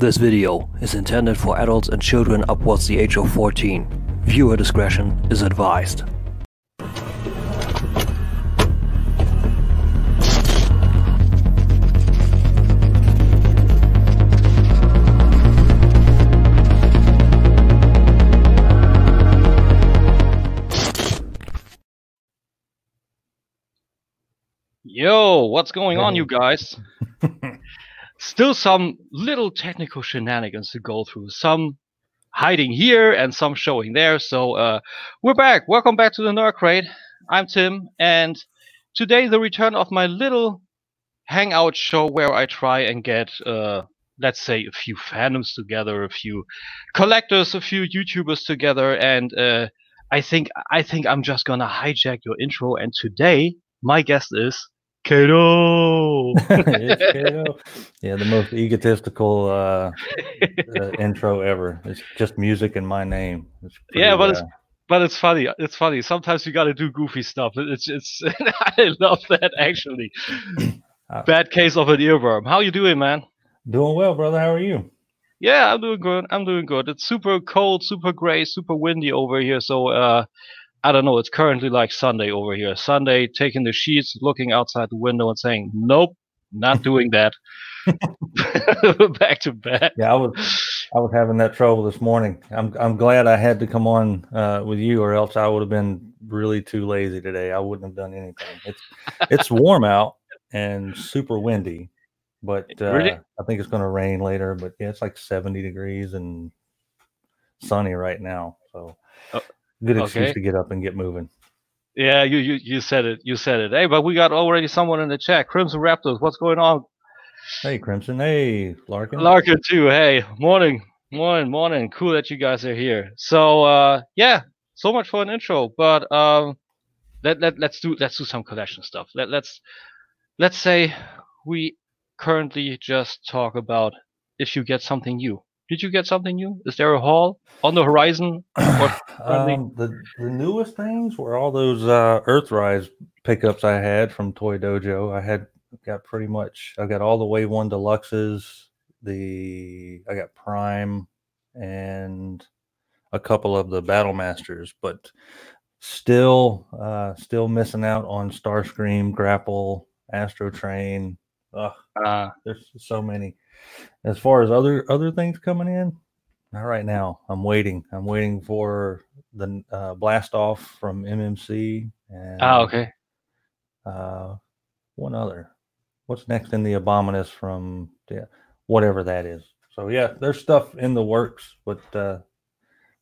This video is intended for adults and children upwards the age of 14. Viewer discretion is advised. Yo, what's going on, you guys? Still some little technical shenanigans to go through. Some hiding here and some showing there. So we're back. Welcome back to the Nerd Crate. I'm Tim, and today the return of my little hangout show where I try and get, let's say, a few fandoms together, a few collectors, a few YouTubers together, and I think I'm just gonna hijack your intro. And today my guest is Kato. It's Kato. Yeah, the most egotistical intro ever. It's just music and my name. It's pretty, yeah, but it's funny. It's funny. Sometimes you got to do goofy stuff. It's I love that actually. Bad case of an earworm. How you doing, man? Doing well, brother. How are you? Yeah, I'm doing good. I'm doing good. It's super cold, super gray, super windy over here. So I don't know. It's currently like Sunday over here. Sunday, taking the sheets, looking outside the window, and saying, "Nope, not doing that." Back to bed. Yeah, I was having that trouble this morning. I'm glad I had to come on with you, or else I would have been really too lazy today. I wouldn't have done anything. It's warm out and super windy, but Really? I think it's going to rain later. But yeah, it's like 70 degrees and sunny right now. So. Good excuse to get up and get moving. Yeah, you said it. You said it. Hey, but we got already someone in the chat. Crimson Raptors, what's going on? Hey, Crimson. Hey, Larkin. Larkin too. Hey, morning. Cool that you guys are here. So yeah, so much for an intro. But let's do some collection stuff. Let's say we currently just talk about if you get something new. Did you get something new? Is there a haul on the horizon? The newest things were all those Earthrise pickups I had from Toy Dojo. I got all the Wave 1 Deluxes. I got Prime and a couple of the Battle Masters, but still missing out on Starscream, Grapple, Astro Train. There's so many. As far as other things coming in, not right now. I'm waiting for the Blast Off from MMC and okay. One other. What's next in the Abominus from whatever that is. So yeah, there's stuff in the works, but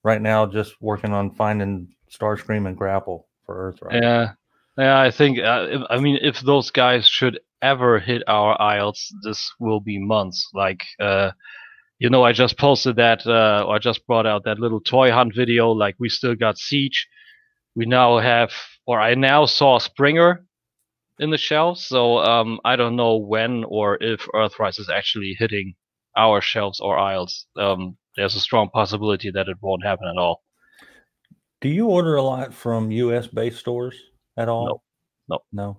right now just working on finding Starscream and Grapple for Earthrise. Yeah. I think I mean, if those guys should ever hit our aisles, this will be months. Like I just posted that, or I just brought out that little toy hunt video. Like, we still got Siege. We now have, or I now saw Springer in the shelves. So I don't know when or if Earthrise is actually hitting our shelves or aisles. There's a strong possibility that it won't happen at all. Do you order a lot from US-based stores at all? No.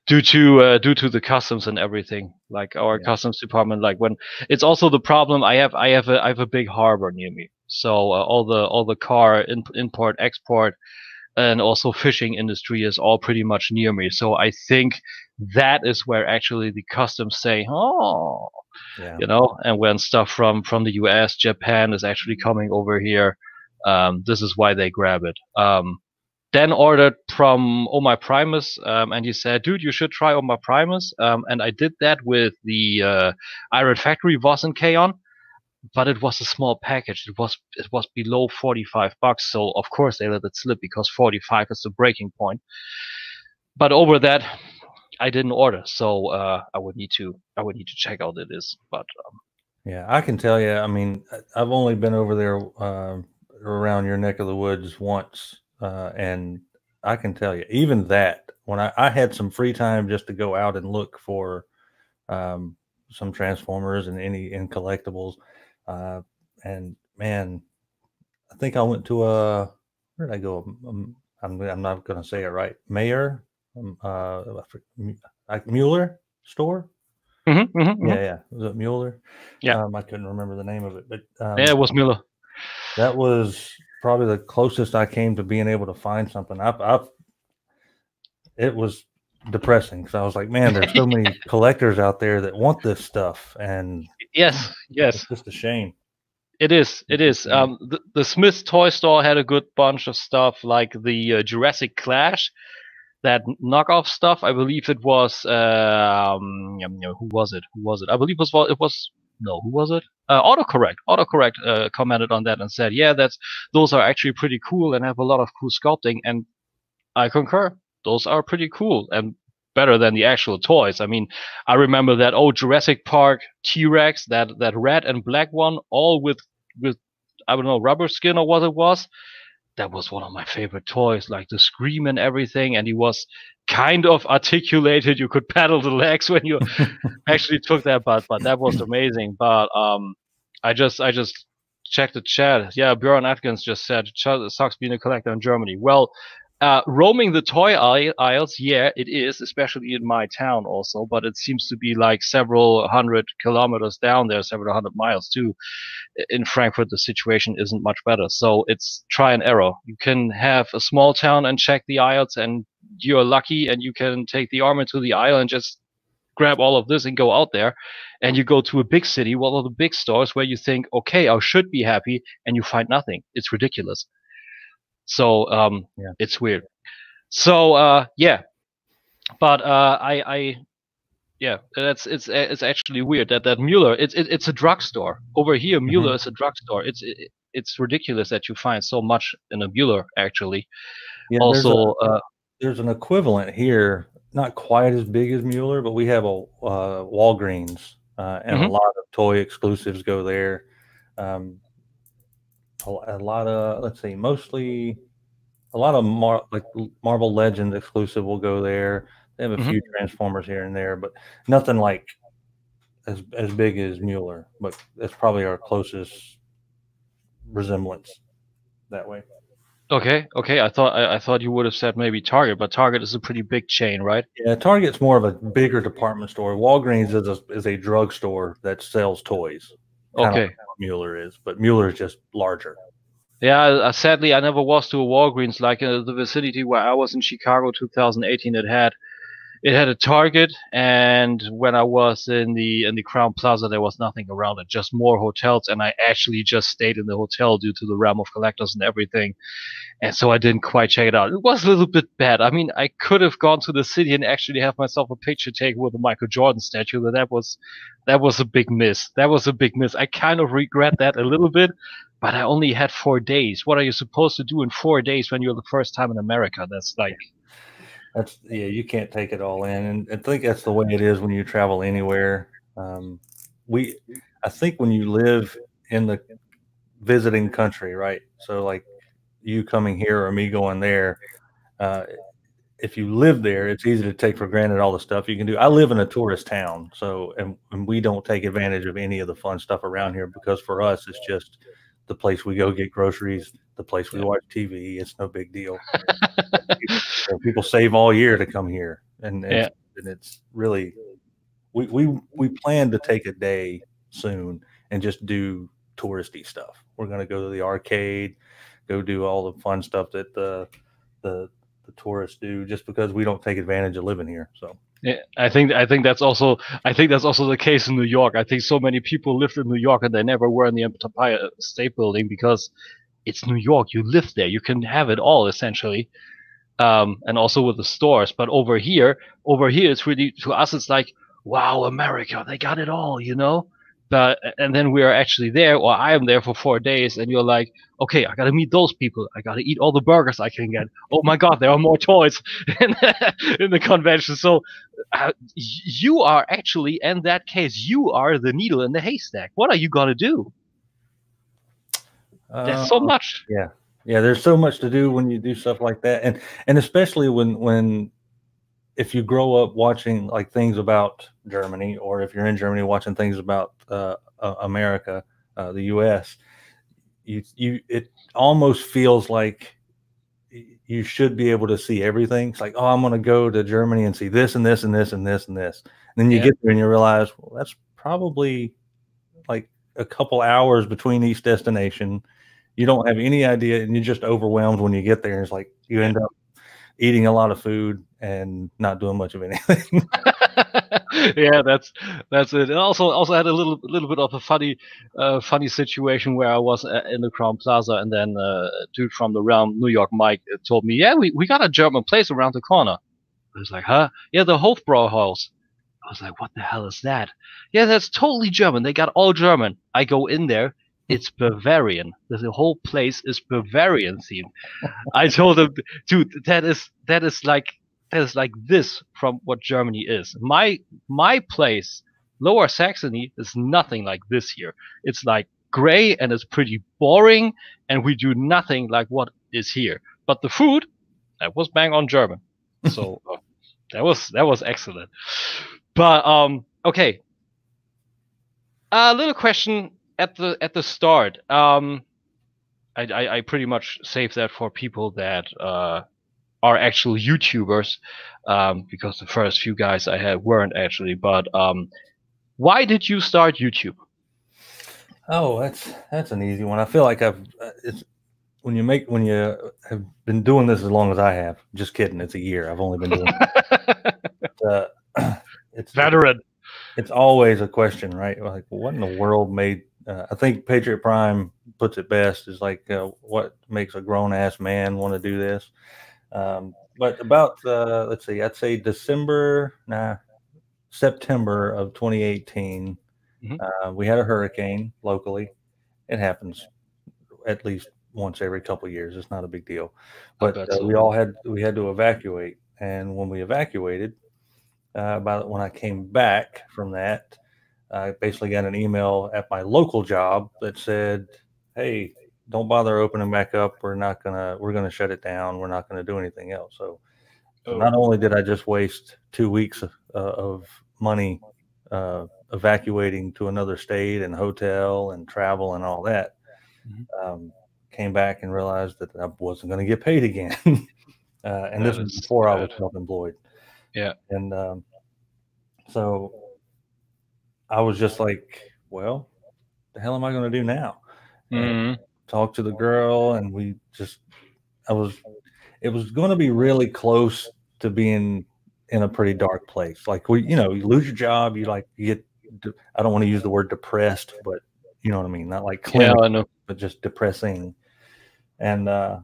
Due to the customs and everything, like our customs department, like when it's also the problem. I have a big harbor near me, so all the car import export and also fishing industry is all pretty much near me. So I think that is where actually the customs say, and when stuff from the US, Japan is actually coming over here, this is why they grab it. Then ordered from Oma Primus, and he said, "Dude, you should try Oma Primus." And I did that with the Iron Factory Voss and Kaon, but it was a small package. It was below $45, so of course they let it slip because 45 is the breaking point. But over that, I didn't order, so I would need to check out it is. But yeah, I can tell you. I mean, I've only been over there around your neck of the woods once. And I can tell you, even that, when I had some free time just to go out and look for some Transformers and in collectibles, and man, I think I went to where did I go? I'm not going to say it right. Mueller store. Yeah. Was it Mueller? Yeah. I couldn't remember the name of it, but Yeah, it was Miller. that was probably the closest I came to being able to find something. It was depressing because I was like, man, there's so many collectors out there that want this stuff, and Yes. it's just a shame. It is. The Smith's toy store had a good bunch of stuff, like the Jurassic Clash, that knockoff stuff. I believe it was who was it? I believe it was no, who was it? Autocorrect. Autocorrect commented on that and said, yeah, those are actually pretty cool and have a lot of cool sculpting, and I concur. Those are pretty cool and better than the actual toys. I mean, I remember that old Jurassic Park T-Rex, that red and black one, all with I don't know, rubber skin or what it was. That was one of my favorite toys, like the scream and everything, and he was kind of articulated. You could paddle the legs when you actually took that, but that was amazing. But I just checked the chat. Yeah, Björn Atkins just said it sucks being a collector in Germany. Well, roaming the toy aisles, yeah, it is, especially in my town also, but it seems to be like several 100 kilometers down there, several 100 miles too. In Frankfurt, the situation isn't much better. So it's try and error. You can have a small town and check the aisles, and you're lucky, and you can take the arm into the aisle and just grab all of this and go out there. And you go to a big city, one of the big stores, where you think, okay, I should be happy, and you find nothing. It's ridiculous. So it's weird. So yeah, but it's actually weird that Mueller, it's a drugstore over here. Mueller is a drugstore. It's ridiculous that you find so much in a Mueller actually. Yeah, also, there's an equivalent here, not quite as big as Mueller, but we have a Walgreens, and a lot of toy exclusives go there. A lot of, let's see, mostly a lot of like Marvel Legends exclusive will go there. They have a few Transformers here and there, but nothing like as big as Mueller. But that's probably our closest resemblance that way. Okay. I thought you would have said maybe Target, but Target is a pretty big chain, right? Yeah, Target's more of a bigger department store. Walgreens is a drugstore that sells toys. Okay. Like Mueller is, but Mueller is just larger. Yeah, sadly, I never was to a Walgreens. Like in the vicinity where I was in Chicago, 2018, it had a Target, and when I was in the Crown Plaza, there was nothing around it, just more hotels, and I actually just stayed in the hotel due to the realm of collectors and everything, and so I didn't quite check it out. It was a little bit bad. I mean, I could have gone to the city and actually have myself a picture taken with a Michael Jordan statue, but that was a big miss. That was a big miss. I kind of regret that a little bit, but I only had 4 days. What are you supposed to do in 4 days when you're the first time in America? That's like... you can't take it all in, and I think that's the way it is when you travel anywhere. I think when you live in the visiting country, right? So like you coming here or me going there, if you live there, it's easy to take for granted all the stuff you can do. I live in a tourist town, so and we don't take advantage of any of the fun stuff around here, because for us it's just the place we go get groceries, the place we watch TV. It's no big deal. People save all year to come here, and it's really we plan to take a day soon and just do touristy stuff. We're going to go to the arcade, go do all the fun stuff that the tourists do, just because we don't take advantage of living here. So yeah, I think that's also the case in New York. I think so many people lived in New York and they never were in the Empire State Building, because it's New York. You live there. You can have it all essentially. And also with the stores. But over here, it's really, to us, it's like, wow, America, they got it all, you know? And then we are actually there, or I am there for 4 days, and you're like, okay, I gotta meet those people. I gotta eat all the burgers I can get. Oh my God, there are more toys in the convention. So you are actually, in that case, you are the needle in the haystack. What are you gonna do? There's so much. Yeah, there's so much to do when you do stuff like that, and especially when if you grow up watching like things about Germany, or if you're in Germany watching things about America, the U.S., it almost feels like you should be able to see everything. It's like, oh, I'm going to go to Germany and see this and this and this and this and this. And then you get there and you realize, well, that's probably like a couple hours between each destination. You don't have any idea, and you're just overwhelmed when you get there. It's like you end up eating a lot of food and not doing much of anything. Yeah, that's it. And also had a little bit of a funny situation where I was in the Crown Plaza, and then a dude from the realm, New York Mike, told me, yeah, we got a German place around the corner. I was like, huh? Yeah, the Hofbrauhaus. I was like, what the hell is that? Yeah, that's totally German. They got all German. I go in there. It's Bavarian. The whole place is Bavarian themed. I told him, dude, that is like this from what Germany is. My place, Lower Saxony, is nothing like this here. It's like gray and it's pretty boring, and we do nothing like what is here. But the food, that was bang on German. So that was excellent. But okay. A little question at the start. I pretty much saved that for people that are actual YouTubers, because the first few guys I had weren't actually. But why did you start YouTube? Oh, that's an easy one. I feel like it's when you have been doing this as long as I have. Just kidding. It's a year. I've only been doing it. It's veteran. It's always a question, right? Like, what in the world made? I think Patriot Prime puts it best. Is like, what makes a grown ass man want to do this? But about let's see, I'd say September of 2018, we had a hurricane locally. It happens at least once every couple of years. It's not a big deal, but we had to evacuate, and when we evacuated, about when I came back from that, I basically got an email at my local job that said, "Hey, don't bother opening back up. We're gonna shut it down. We're not gonna do anything else." So not only did I just waste 2 weeks of money evacuating to another state and hotel and travel and all that, came back and realized that I wasn't going to get paid again. And this was before I was self-employed. Yeah. And so I was just like, well, the hell am I going to do now? And talk to the girl, and it was going to be really close to being in a pretty dark place. Like, you lose your job, you get, I don't want to use the word depressed, but you know what I mean? Not like clinical, I know. but just depressing. And I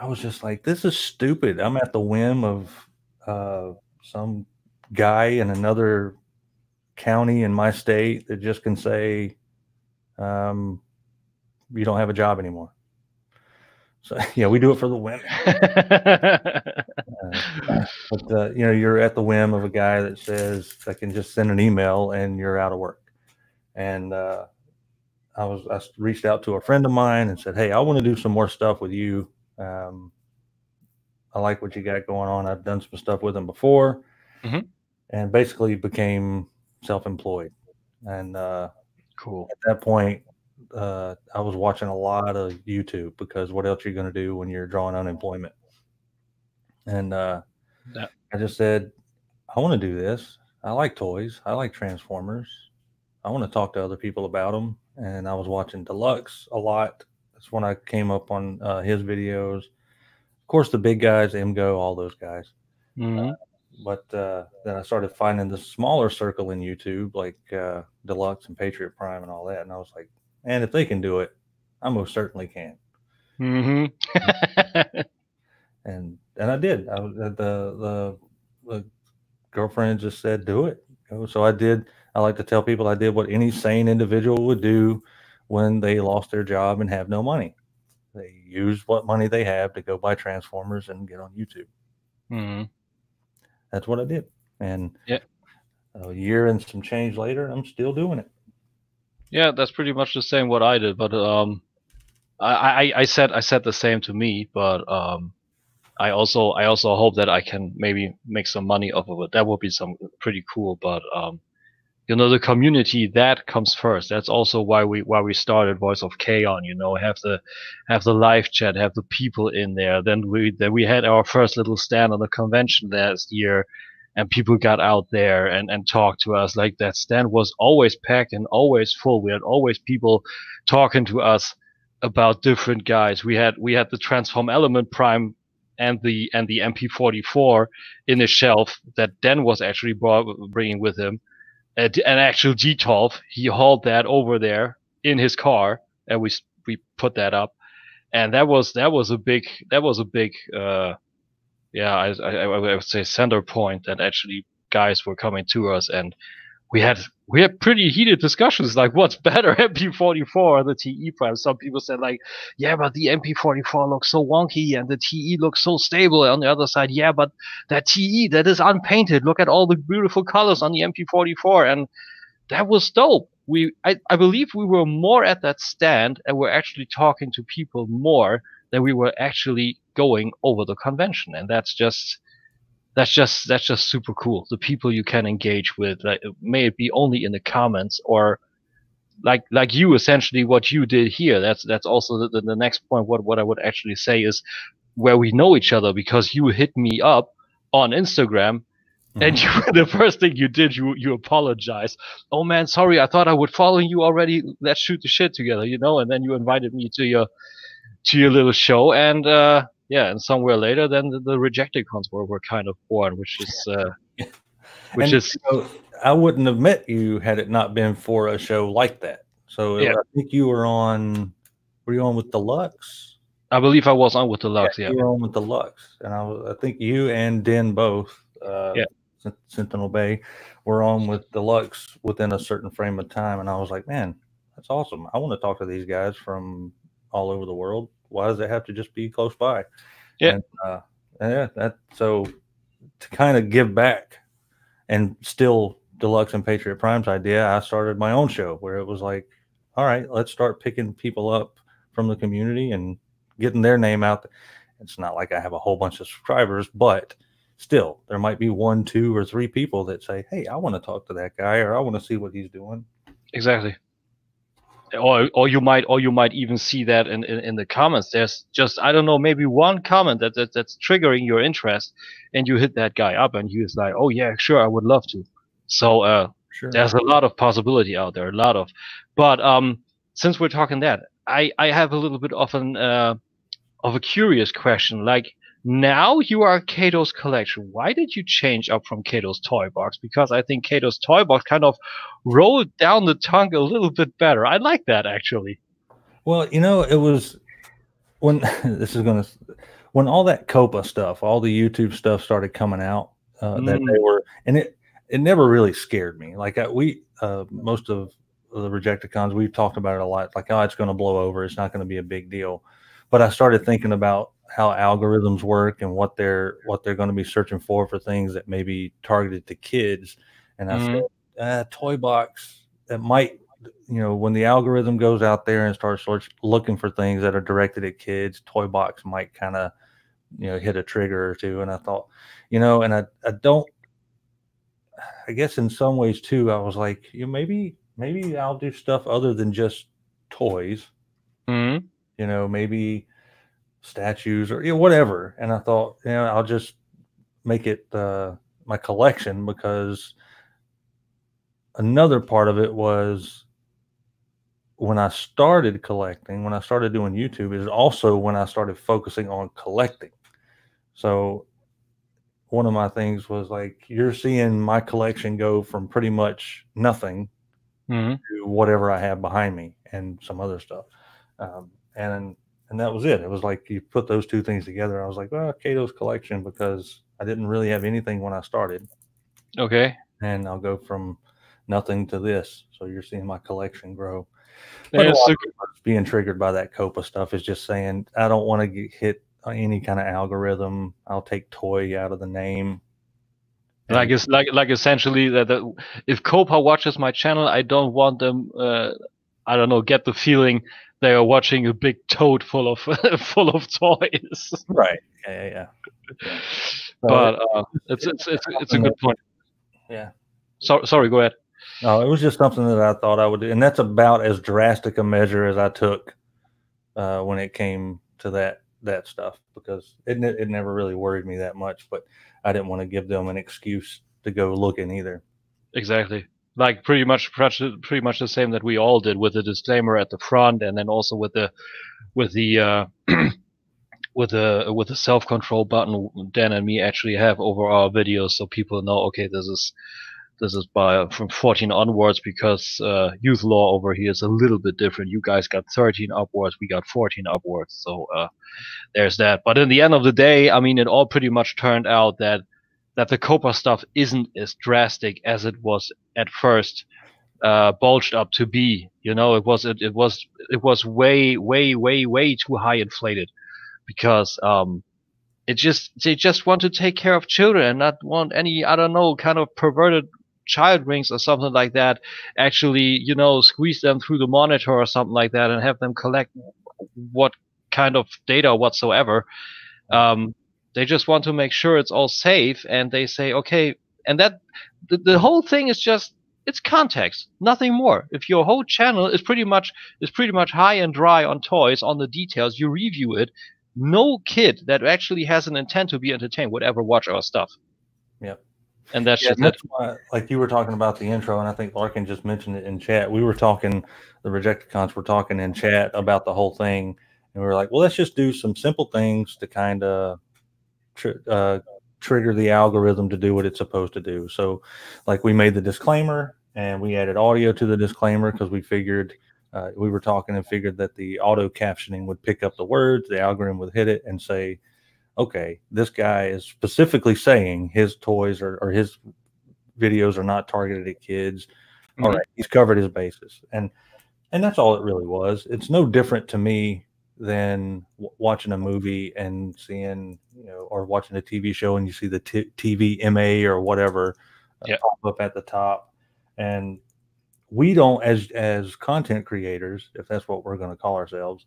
was just like, this is stupid. I'm at the whim of some guy in another county in my state that just can say, you don't have a job anymore. So yeah, we do it for the women. But you're at the whim of a guy that says I can just send an email and you're out of work. And I reached out to a friend of mine and said, hey, I want to do some more stuff with you. I like what you got going on. I've done some stuff with him before, and basically became self-employed. And cool. At that point, I was watching a lot of YouTube, because what else are you going to do when you're drawing unemployment? And I just said, I want to do this. I like toys. I like Transformers. I want to talk to other people about them. And I was watching Deluxe a lot. That's when I came up on his videos. Of course, the big guys, Engl, all those guys. But then I started finding the smaller circle in YouTube, like Deluxe and Patriot Prime and all that. And I was like, man, if they can do it, I most certainly can. And I did. I was the girlfriend just said, do it. So I did. I like to tell people I did what any sane individual would do when they lost their job and have no money. They use what money they have to go buy Transformers and get on YouTube. That's what I did. And a year and some change later, I'm still doing it. Yeah, that's pretty much the same what I did. But I said the same to me. But I also hope that I can maybe make some money off of it. That would be some pretty cool. But the community that comes first. That's also why we started Voice of K on. Have the live chat, have the people in there. Then we had our first little stand on the convention last year, and people got out there and talked to us. Like, that stand was always packed and always full. We had always people talking to us about different guys. We had the Transform Element Prime and the MP44 in a shelf that Dan was actually bringing with him. An actual G12, he hauled that over there in his car, and we put that up, and that was a big I would say center point, that actually guys were coming to us, and we had pretty heated discussions, like, what's better, MP44 or the TE Prime? Some people said, like, yeah, but the MP44 looks so wonky and the TE looks so stable. On the other side, yeah, but that TE, that is unpainted. Look at all the beautiful colors on the MP44. And that was dope. I believe we were more at that stand, and we're actually talking to people more than we were actually going over the convention. And that's just super cool. The people you can engage with, like, may it be only in the comments, or like you, essentially what you did here. That's also the next point. What I would actually say is where we know each other, because you hit me up on Instagram, and the first thing you did, you apologized. Oh man, sorry, I thought I would follow you already. Let's shoot the shit together, And then you invited me to your little show, and and somewhere later, then the Rejecticons were kind of born, which is I wouldn't have met you had it not been for a show like that. So I think you were on. Were you on with Deluxe? I believe I was on with Deluxe. Yeah, you were on with Deluxe, and I think you and Den both. Sentinel Bay were on with Deluxe within a certain frame of time, and I was like, man, that's awesome. I want to talk to these guys from all over the world. Why does it have to just be close by? Yeah. And so to kind of give back, and still Deluxe and Patriot Prime's idea, I started my own show where it was like, all right, let's start picking people up from the community and getting their name out. It's not like I have a whole bunch of subscribers, but still there might be 1, 2, or 3 people that say, hey, I want to talk to that guy, or I want to see what he's doing. Exactly. Or you might even see that in the comments. There's just, I don't know, maybe one comment that's triggering your interest, and you hit that guy up, and he was like, oh yeah, sure, I would love to. So sure. There's a lot of possibility out there, but since we're talking that, I have a little bit of a curious question. Like, now you are Kato's Collection. Why did you change up from Kato's Toybox? Because I think Kato's Toybox kind of rolled down the tongue a little bit better. I like that, actually. Well, it was when when all that COPA stuff, all the YouTube stuff started coming out, that they were, and it never really scared me. Like most of the Rejecticons, we've talked about it a lot. Like, oh, it's going to blow over. It's not going to be a big deal. But I started thinking about how algorithms work and what they're going to be searching for things that may be targeted to kids. And I said, Toybox, that might, when the algorithm goes out there and starts looking for things that are directed at kids, Toybox might kind of, hit a trigger or two. And I thought, and I guess in some ways too, I was like, maybe I'll do stuff other than just toys. Maybe statues or whatever. And I thought, I'll just make it my collection, because another part of it was when I started collecting, when I started doing YouTube, is also when I started focusing on collecting. So one of my things was like, you're seeing my collection go from pretty much nothing to whatever I have behind me and some other stuff. And that was it. It was like, you put those two things together. I was like, well, Kato's Collection, because I didn't really have anything when I started. Okay. And I'll go from nothing to this. So you're seeing my collection grow. But a lot of being triggered by that COPA stuff is just saying, I don't want to get hit on any kind of algorithm. I'll take toy out of the name. Like it's like essentially that if COPA watches my channel, I don't want them. I don't know. Get the feeling they are watching a big toad full of toys. Right. Yeah. But it's a good point. Yeah. Sorry. Go ahead. No, it was just something that I thought I would do, and that's about as drastic a measure as I took when it came to that stuff, because it never really worried me that much, but I didn't want to give them an excuse to go looking either. Exactly. Like pretty much the same that we all did, with the disclaimer at the front, and then also with the with the self-control button Dan and me actually have over our videos, so people know, okay, this is from 14 onwards, because youth law over here is a little bit different. You guys got 13 upwards, we got 14 upwards, so there's that. But in the end of the day, I mean, it all pretty much turned out that the COPA stuff isn't as drastic as it was at first bulged up to be. You know, it was way too high inflated, because they just want to take care of children and not want any, I don't know, kind of perverted child rings or something like that actually, you know, squeeze them through the monitor or something like that and have them collect what kind of data whatsoever. They just want to make sure it's all safe, and they say, okay, and that the whole thing is just, it's context, nothing more. If your whole channel is pretty much high and dry on toys, on the details, you review it, no kid that actually has an intent to be entertained would ever watch our stuff. Yep. And that's just that's why, like you were talking about the intro, and I think Larkin just mentioned it in chat. We were talking, the Rejecticons were talking in chat about the whole thing, and we were like, well, let's just do some simple things to kind of trigger the algorithm to do what it's supposed to do. So, like, we made the disclaimer, and we added audio to the disclaimer because we figured, we were talking and figured that the auto captioning would pick up the words, the algorithm would hit it and say, okay, this guy is specifically saying his toys or his videos are not targeted at kids. Mm-hmm. All right, he's covered his bases. And that's all it really was. It's no different to me than watching a movie and seeing, you know, or watching a TV show and you see the TV MA or whatever pop up at the top. And we don't, as content creators, if that's what we're going to call ourselves,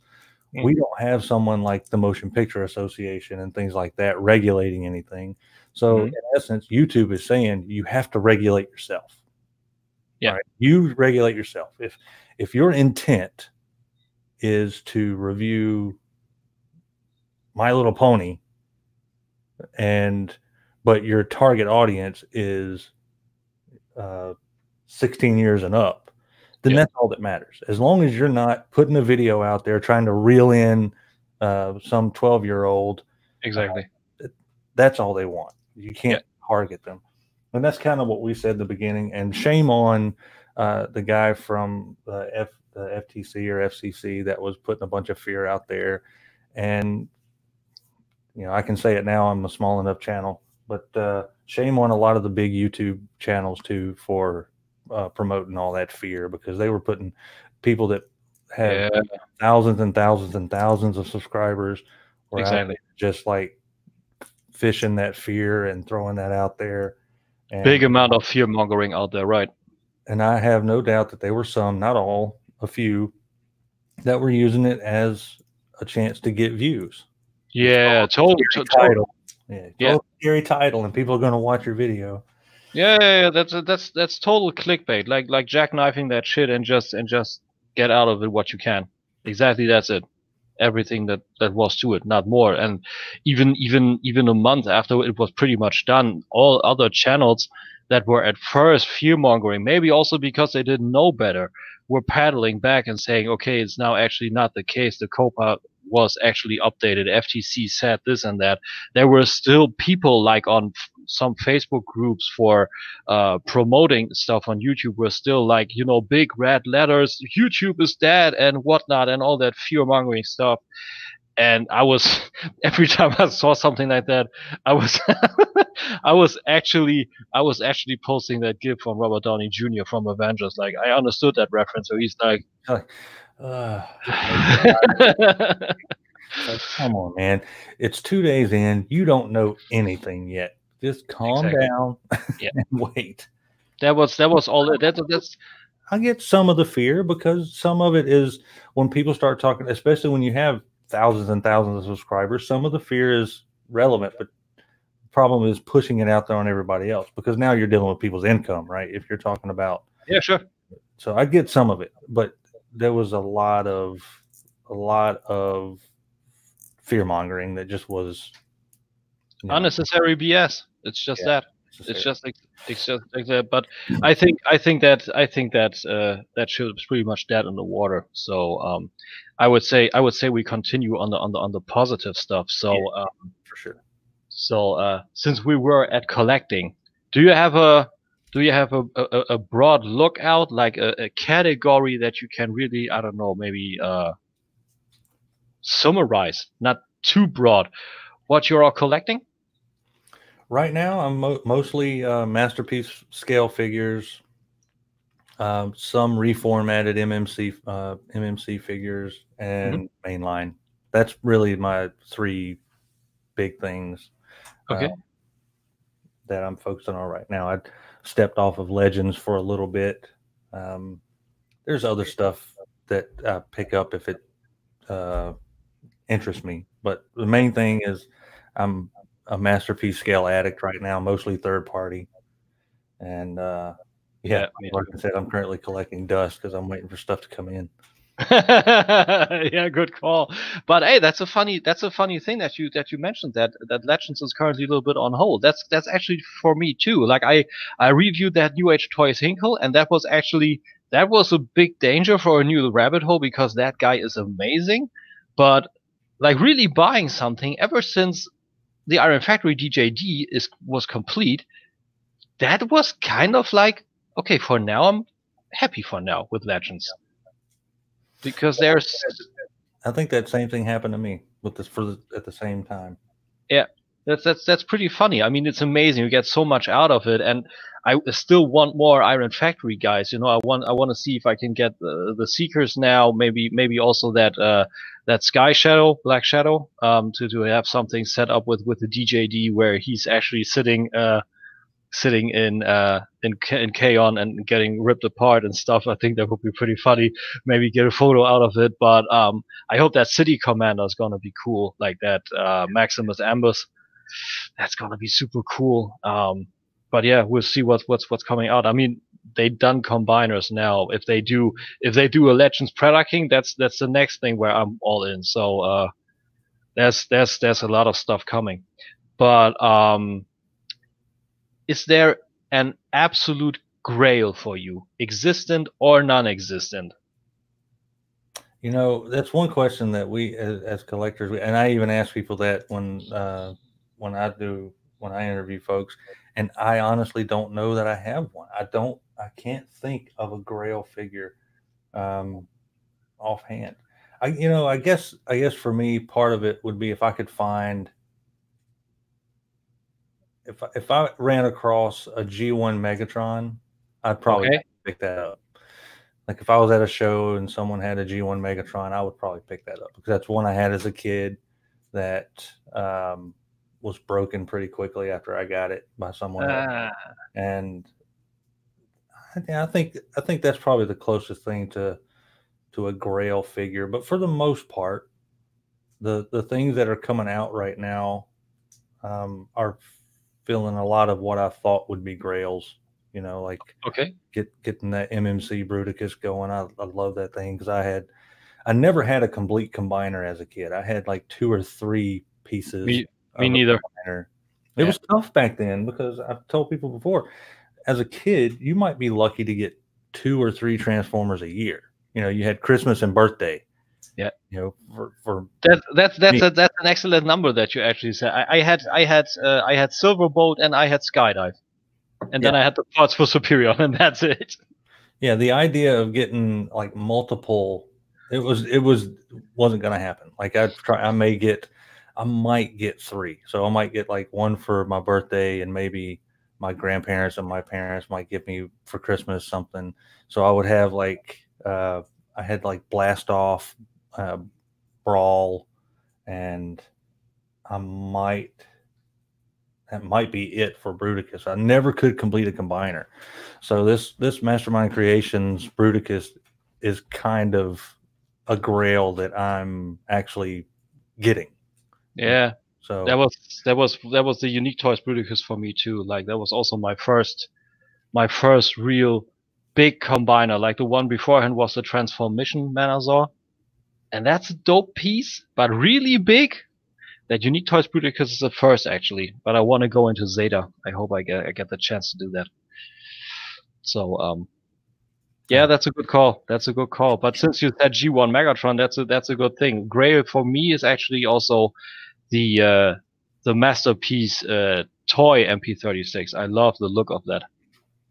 we don't have someone like the Motion Picture Association and things like that regulating anything. So in essence, YouTube is saying you have to regulate yourself. Yeah, right? You regulate yourself. If your intent is to review My Little Pony, but your target audience is 16 years and up, then that's all that matters. As long as you're not putting a video out there trying to reel in some 12-year-old. Exactly. That's all they want. You can't target them. And that's kind of what we said in the beginning. And shame on the guy from the FTC or FCC that was putting a bunch of fear out there. And, you know, I can say it now, I'm a small enough channel. But shame on a lot of the big YouTube channels, too, for promoting all that fear, because they were putting people that have thousands and thousands and thousands of subscribers were just like fishing that fear and throwing that out there. And big amount of fear mongering out there, right? And I have no doubt that there were some, not all, a few, that were using it as a chance to get views. Yeah, totally. Scary title, and people are going to watch your video. Yeah, that's total clickbait. Like jackknifing that shit and just get out of it what you can. Exactly, that's it. Everything that was to it, not more. And even a month after it was pretty much done, all other channels that were at first fear mongering, maybe also because they didn't know better, were paddling back and saying, okay, it's now actually not the case. The COPA was actually updated. FTC said this and that. There were still people, like on some Facebook groups for promoting stuff on YouTube, were still like, you know, big red letters, YouTube is dead and whatnot, and all that fear mongering stuff. And I was, every time I saw something like that, I was I was actually posting that GIF from Robert Downey Jr. from Avengers. Like, I understood that reference. So he's like, come on, man. It's 2 days in. You don't know anything yet. Just calm down and wait. That was all. That's. I get some of the fear, because some of it is when people start talking, especially when you have thousands and thousands of subscribers, some of the fear is relevant, but the problem is pushing it out there on everybody else, because now you're dealing with people's income, right? If you're talking about Yeah, sure. So I get some of it, but there was a lot of fear mongering that just was unnecessary BS. It's just that. It's just like that. But I think that that ship is pretty much dead in the water. So I would say we continue on the positive stuff. So for sure. So since we were at collecting, do you have a broad lookout, like a category that you can really, I don't know, maybe summarize, not too broad, what you're all collecting? Right now, I'm mostly masterpiece scale figures, some reformatted MMC figures, and mainline. That's really my three big things that I'm focusing on right now. I stepped off of Legends for a little bit. There's other stuff that I pick up if it interests me, but the main thing is I'm a masterpiece scale addict right now, mostly third party. And like I said, I'm currently collecting dust because I'm waiting for stuff to come in. Yeah, good call. But hey, that's a funny thing that you mentioned, that Legends is currently a little bit on hold. That's actually for me too. Like I reviewed that New Age Toys Hinkle, and that was a big danger for a new rabbit hole, because that guy is amazing. But like really buying something ever since the Iron Factory DJD was complete, that was kind of like, okay, for now I'm happy for now with Legends. Because I think that same thing happened to me with this at the same time. Yeah, that's pretty funny. I mean, it's amazing. You get so much out of it, and I still want more Iron Factory guys. You know, I want to see if I can get the Seekers now. Maybe also that Sky Shadow, Black Shadow, to have something set up with the DJD where he's actually sitting in Kaon and getting ripped apart and stuff. I think that would be pretty funny. Maybe get a photo out of it. But I hope that City Commander is gonna be cool, like that Maximus Ambush. That's gonna be super cool. But yeah, we'll see what's coming out. I mean, they done combiners now. If they do a Legends Predaking, that's the next thing where I'm all in. So there's a lot of stuff coming. But is there an absolute grail for you, existent or non-existent? You know, that's one question that we as collectors, and I even ask people that when I interview folks, and I honestly don't know that I have one. I can't think of a grail figure offhand. I guess for me, part of it would be if I could find, if I ran across a G1 Megatron, I'd probably pick that up. Like if I was at a show and someone had a G1 Megatron, I would probably pick that up, because that's one I had as a kid that was broken pretty quickly after I got it by someone else. And I think that's probably the closest thing to a grail figure. But for the most part, the things that are coming out right now are filling a lot of what I thought would be grails. You know, like getting that MMC Bruticus going. I love that thing, because I never had a complete combiner as a kid. I had like 2 or 3 pieces. Me neither. It was tough back then, because I've told people before, as a kid, you might be lucky to get 2 or 3 Transformers a year. You know, you had Christmas and birthday. Yeah. You know, for that's an excellent number that you actually said. I had Silverbolt and I had Skydive. And then I had the parts for Superior, and that's it. Yeah, the idea of getting like multiple, it wasn't going to happen. Like I might get 3. So I might get like one for my birthday, and maybe my grandparents and my parents might give me for Christmas something. So I would have like, I had like Blast Off, Brawl, and that might be it for Bruticus. I never could complete a combiner. So this Mastermind Creations Bruticus is kind of a grail that I'm actually getting. Yeah. So that was the Unique Toys Bruticus for me too. Like that was also my first real big combiner. Like the one beforehand was the Transformation Manazor. And that's a dope piece, but really big. That Unique Toys Brute because it's the first actually. But I want to go into Zeta. I hope I get the chance to do that. So yeah, that's a good call. That's a good call. But since you said G1 Megatron, that's a good thing. Gray for me is actually also the masterpiece toy MP36. I love the look of that.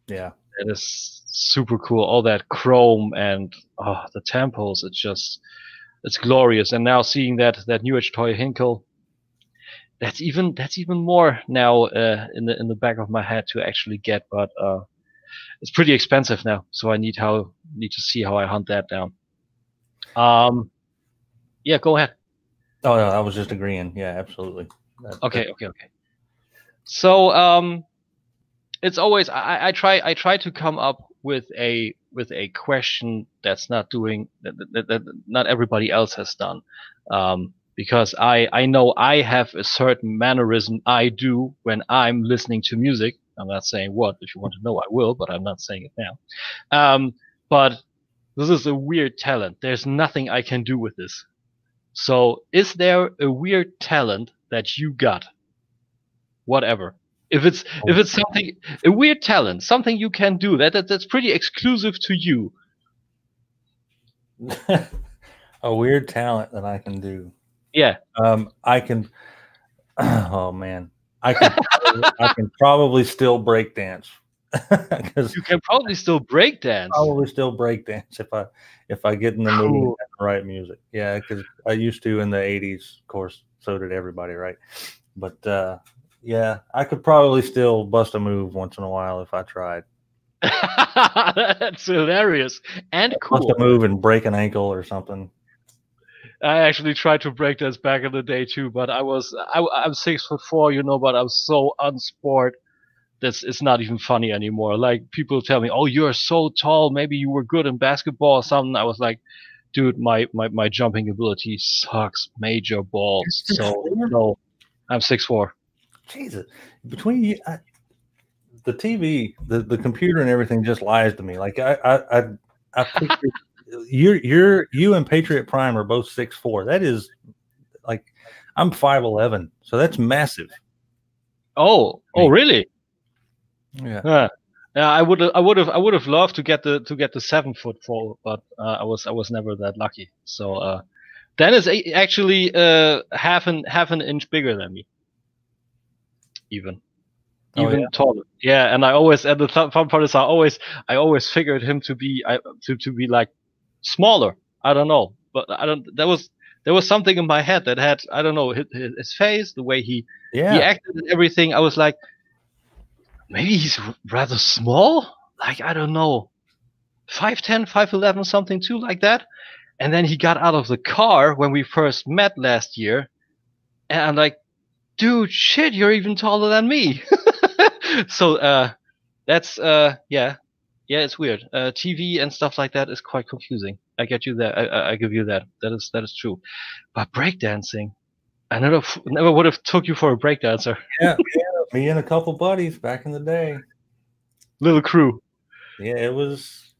Yeah, it is super cool. All that chrome and the temples. It's glorious. And now seeing that New Age toy Hinkle, that's even more now in the back of my head to actually get. But it's pretty expensive now, so I need to see how I hunt that down. Yeah, go ahead. Oh no, I was just agreeing. Yeah, absolutely. Okay. So it's always I try to come up with a question that's not doing that not everybody else has done, because I know I have a certain mannerism I do when I'm listening to music. I'm not saying what. If you want to know, I will, but I'm not saying it now. But this is a weird talent. There's nothing I can do with this. So, is there a weird talent that you got? Whatever. If it's something, a weird talent, something you can do that's pretty exclusive to you. A weird talent that I can do. Yeah. I can. Oh man. I can probably still break dance. You can probably still break dance. Probably still break dance if I get in the mood and the right music. Yeah, because I used to in the 80s. Of course, so did everybody, right? But yeah, I could probably still bust a move once in a while if I tried. That's hilarious and cool. Bust a move and break an ankle or something. I actually tried to break dance back in the day too, but I'm 6'4", but I'm so unsport. It's not even funny anymore. Like people tell me, "Oh, you're so tall. Maybe you were good in basketball or something." I was like, "Dude, my jumping ability sucks major balls." So no, I'm 6'4". Jesus, between you, the TV, the computer, and everything just lies to me. Like I picture you and Patriot Prime are both 6'4". That is like I'm 5'11", so that's massive. Oh, really? Yeah. Yeah. I would have loved to get the 7'4", but I was never that lucky. So Dan is actually half an inch bigger than me. Even taller. Yeah, and I always, and the fun part is I always figured him to be like smaller. I don't know, but there was something in my head that had, I don't know, his face, the way he acted and everything. I was like, maybe he's rather small. Like, I don't know, 5'10", 5'11", something too like that. And then he got out of the car when we first met last year, and I'm like, dude, shit, you're even taller than me. So that's yeah, it's weird. TV and stuff like that is quite confusing. I get you that. I give you that. That is true. But breakdancing, I never would have took you for a breakdancer. Yeah, me and a couple buddies back in the day. Little crew. Yeah, it was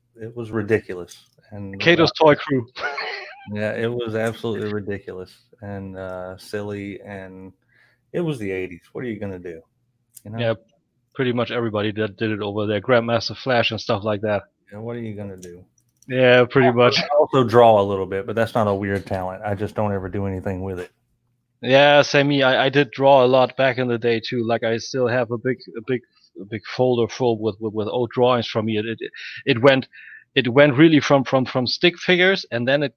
ridiculous. And Kato's toy crew. Yeah, it was absolutely ridiculous and silly, and it was the 80s. What are you gonna do? You know? Yeah, pretty much everybody that did it over there. Grandmaster Flash and stuff like that. Yeah, what are you gonna do? Yeah, pretty much. I also draw a little bit, but that's not a weird talent. I just don't ever do anything with it. Yeah, same me. I did draw a lot back in the day too. Like I still have a big folder full with old drawings from me. It went really from stick figures, and then it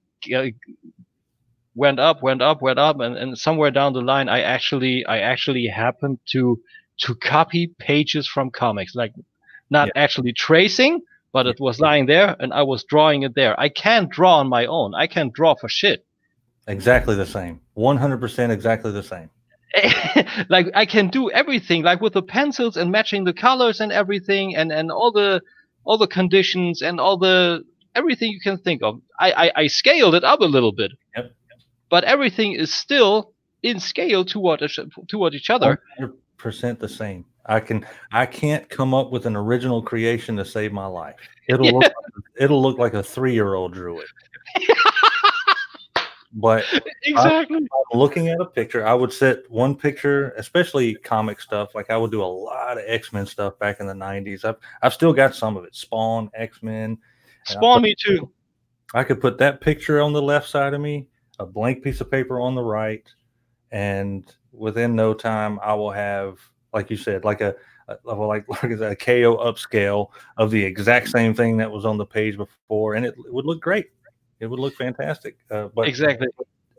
went up, and somewhere down the line, I actually happened to copy pages from comics, like not actually tracing, but it was lying there, and I was drawing it there. I can't draw on my own. I can't draw for shit. Exactly the same. 100% exactly the same. Like I can do everything, like with the pencils and matching the colors and everything, and all the conditions and everything you can think of. I scaled it up a little bit. Yep. But everything is still in scale toward each other. 100% the same. I can't come up with an original creation to save my life. It'll look like a 3-year-old drew it. But Exactly. I'm looking at a picture. I would set one picture, especially comic stuff. Like I would do a lot of X-Men stuff back in the 90s. I've still got some of it. Spawn, X-Men. Spawn, me too. I could put that picture on the left side of me, a blank piece of paper on the right, and within no time, I will have, like you said, like a KO upscale of the exact same thing that was on the page before, and it would look great. It would look fantastic. But exactly,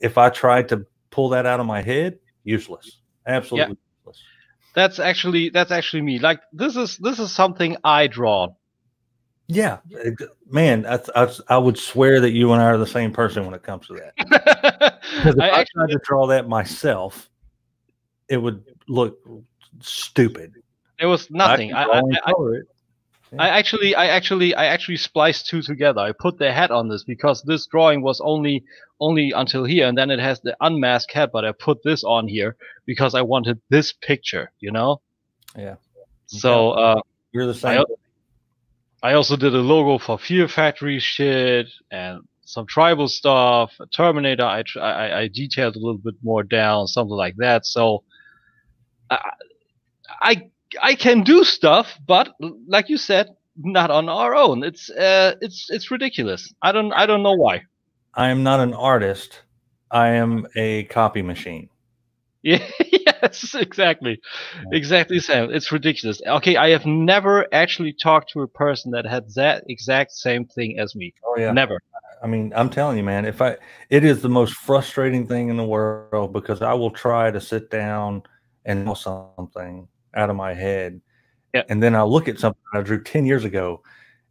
if I tried to pull that out of my head, useless. Absolutely useless. That's actually me. Like this is something I draw. Yeah, man, I would swear that you and I are the same person when it comes to that. Because if I tried to draw that myself, it would look stupid. There was nothing. I actually spliced two together. I put the head on this because this drawing was only until here, and then it has the unmasked head. But I put this on here because I wanted this picture. You know. Yeah. So you're the same. I also did a logo for Fear Factory shit and some tribal stuff. Terminator, I detailed a little bit more down, something like that. So I can do stuff, but like you said, not on our own. It's ridiculous. I don't know why. I am not an artist. I am a copy machine. Yeah, yes, exactly. Exactly the same. It's ridiculous. Okay, I have never actually talked to a person that had that exact same thing as me. Oh yeah. Never. I mean, I'm telling you, man, it is the most frustrating thing in the world because I will try to sit down and draw something out of my head. Yeah. And then I'll look at something I drew 10 years ago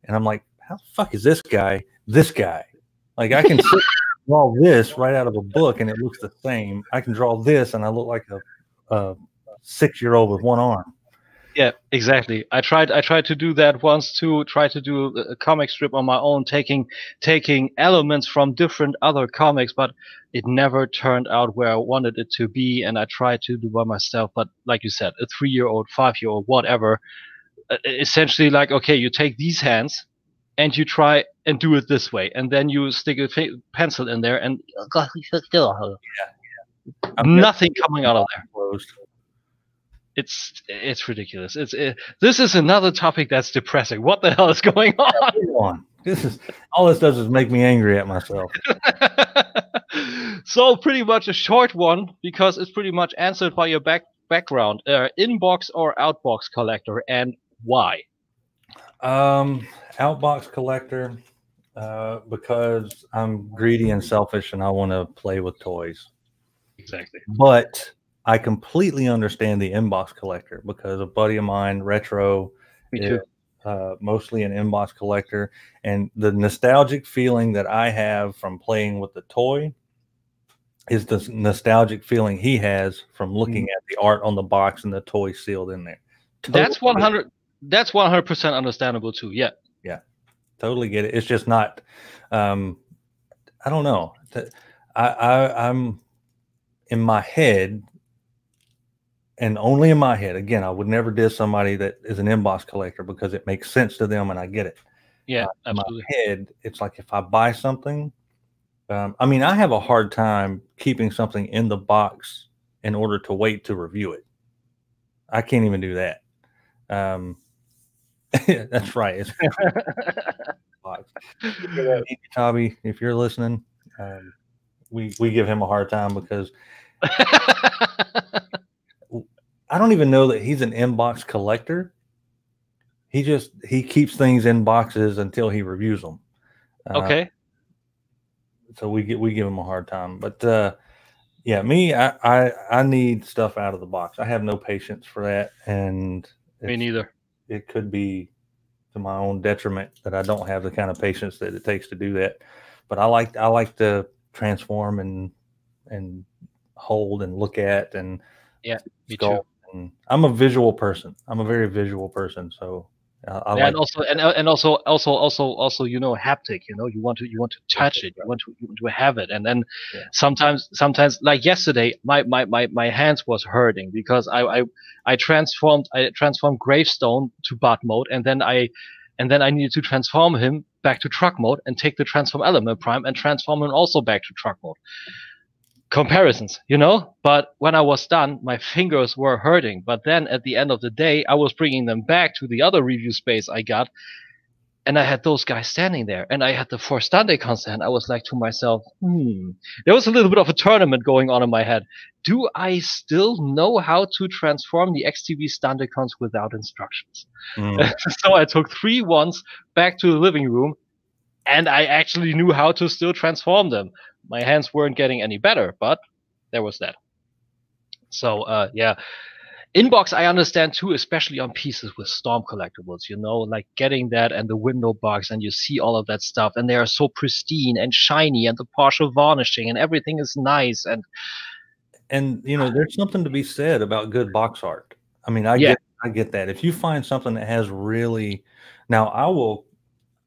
and I'm like, how the fuck is this guy? Like I can sit draw this right out of a book and it looks the same. I can draw this and I look like a 6-year-old with one arm. Yeah, exactly. I tried to do that once too. Try to do a comic strip on my own, taking elements from different other comics, but it never turned out where I wanted it to be. And I tried to do by myself, but like you said, a 3-year-old, 5-year-old, whatever. Essentially, like, okay, you take these hands and you try and do it this way, and then you stick a pencil in there, and nothing coming out of there. It's ridiculous. This is another topic that's depressing. What the hell is going on? All this does is make me angry at myself. So pretty much a short one because it's pretty much answered by your background. Inbox or outbox collector, and why? Outbox collector, because I'm greedy and selfish and I want to play with toys. Exactly. But I completely understand the inbox collector because a buddy of mine, Retro, is mostly an inbox collector. And the nostalgic feeling that I have from playing with the toy is the nostalgic feeling he has from looking at the art on the box and the toy sealed in there. That's 100% understandable too. Yeah. Yeah. Totally get it. It's just not, I don't know. I'm in my head, and only in my head. Again, I would never diss somebody that is an inbox collector because it makes sense to them and I get it. Yeah, absolutely. In my head, it's like if I buy something, I mean, I have a hard time keeping something in the box in order to wait to review it. I can't even do that. That's right. Tommy, if you're listening, we give him a hard time because I don't even know that he's an inbox collector. He keeps things in boxes until he reviews them. Okay. So we give him a hard time, but yeah, me, I need stuff out of the box. I have no patience for that, and me neither. It could be to my own detriment that I don't have the kind of patience that it takes to do that. But I like to transform and hold and look at and yeah, me too. And I'm a visual person. I'm a very visual person, so I Yeah, like. and also, you know, haptic. You know, you want to touch it. You want to have it. And then Yeah. sometimes, like yesterday, my hands was hurting because I transformed Gravestone to bot mode, and then I needed to transform him back to truck mode and take the transform element prime and transform him also back to truck mode. Comparisons, you know. But when I was done, my fingers were hurting. But then at the end of the day, I was bringing them back to the other review space I got, and I had those guys standing there, and I had the 4 Stande constant. I was like to myself, there was a little bit of a tournament going on in my head. Do I still know how to transform the XTV Standecons without instructions? So I took 3 ones back to the living room, and I actually knew how to still transform them. My hands weren't getting any better, but there was that. So yeah, inbox I understand too, especially on pieces with Storm collectibles. You know, like getting that and the window box, and you see all of that stuff, and they are so pristine and shiny, and the partial varnishing, and everything is nice. And you know, there's something to be said about good box art. I mean, I get that. If you find something that has really, now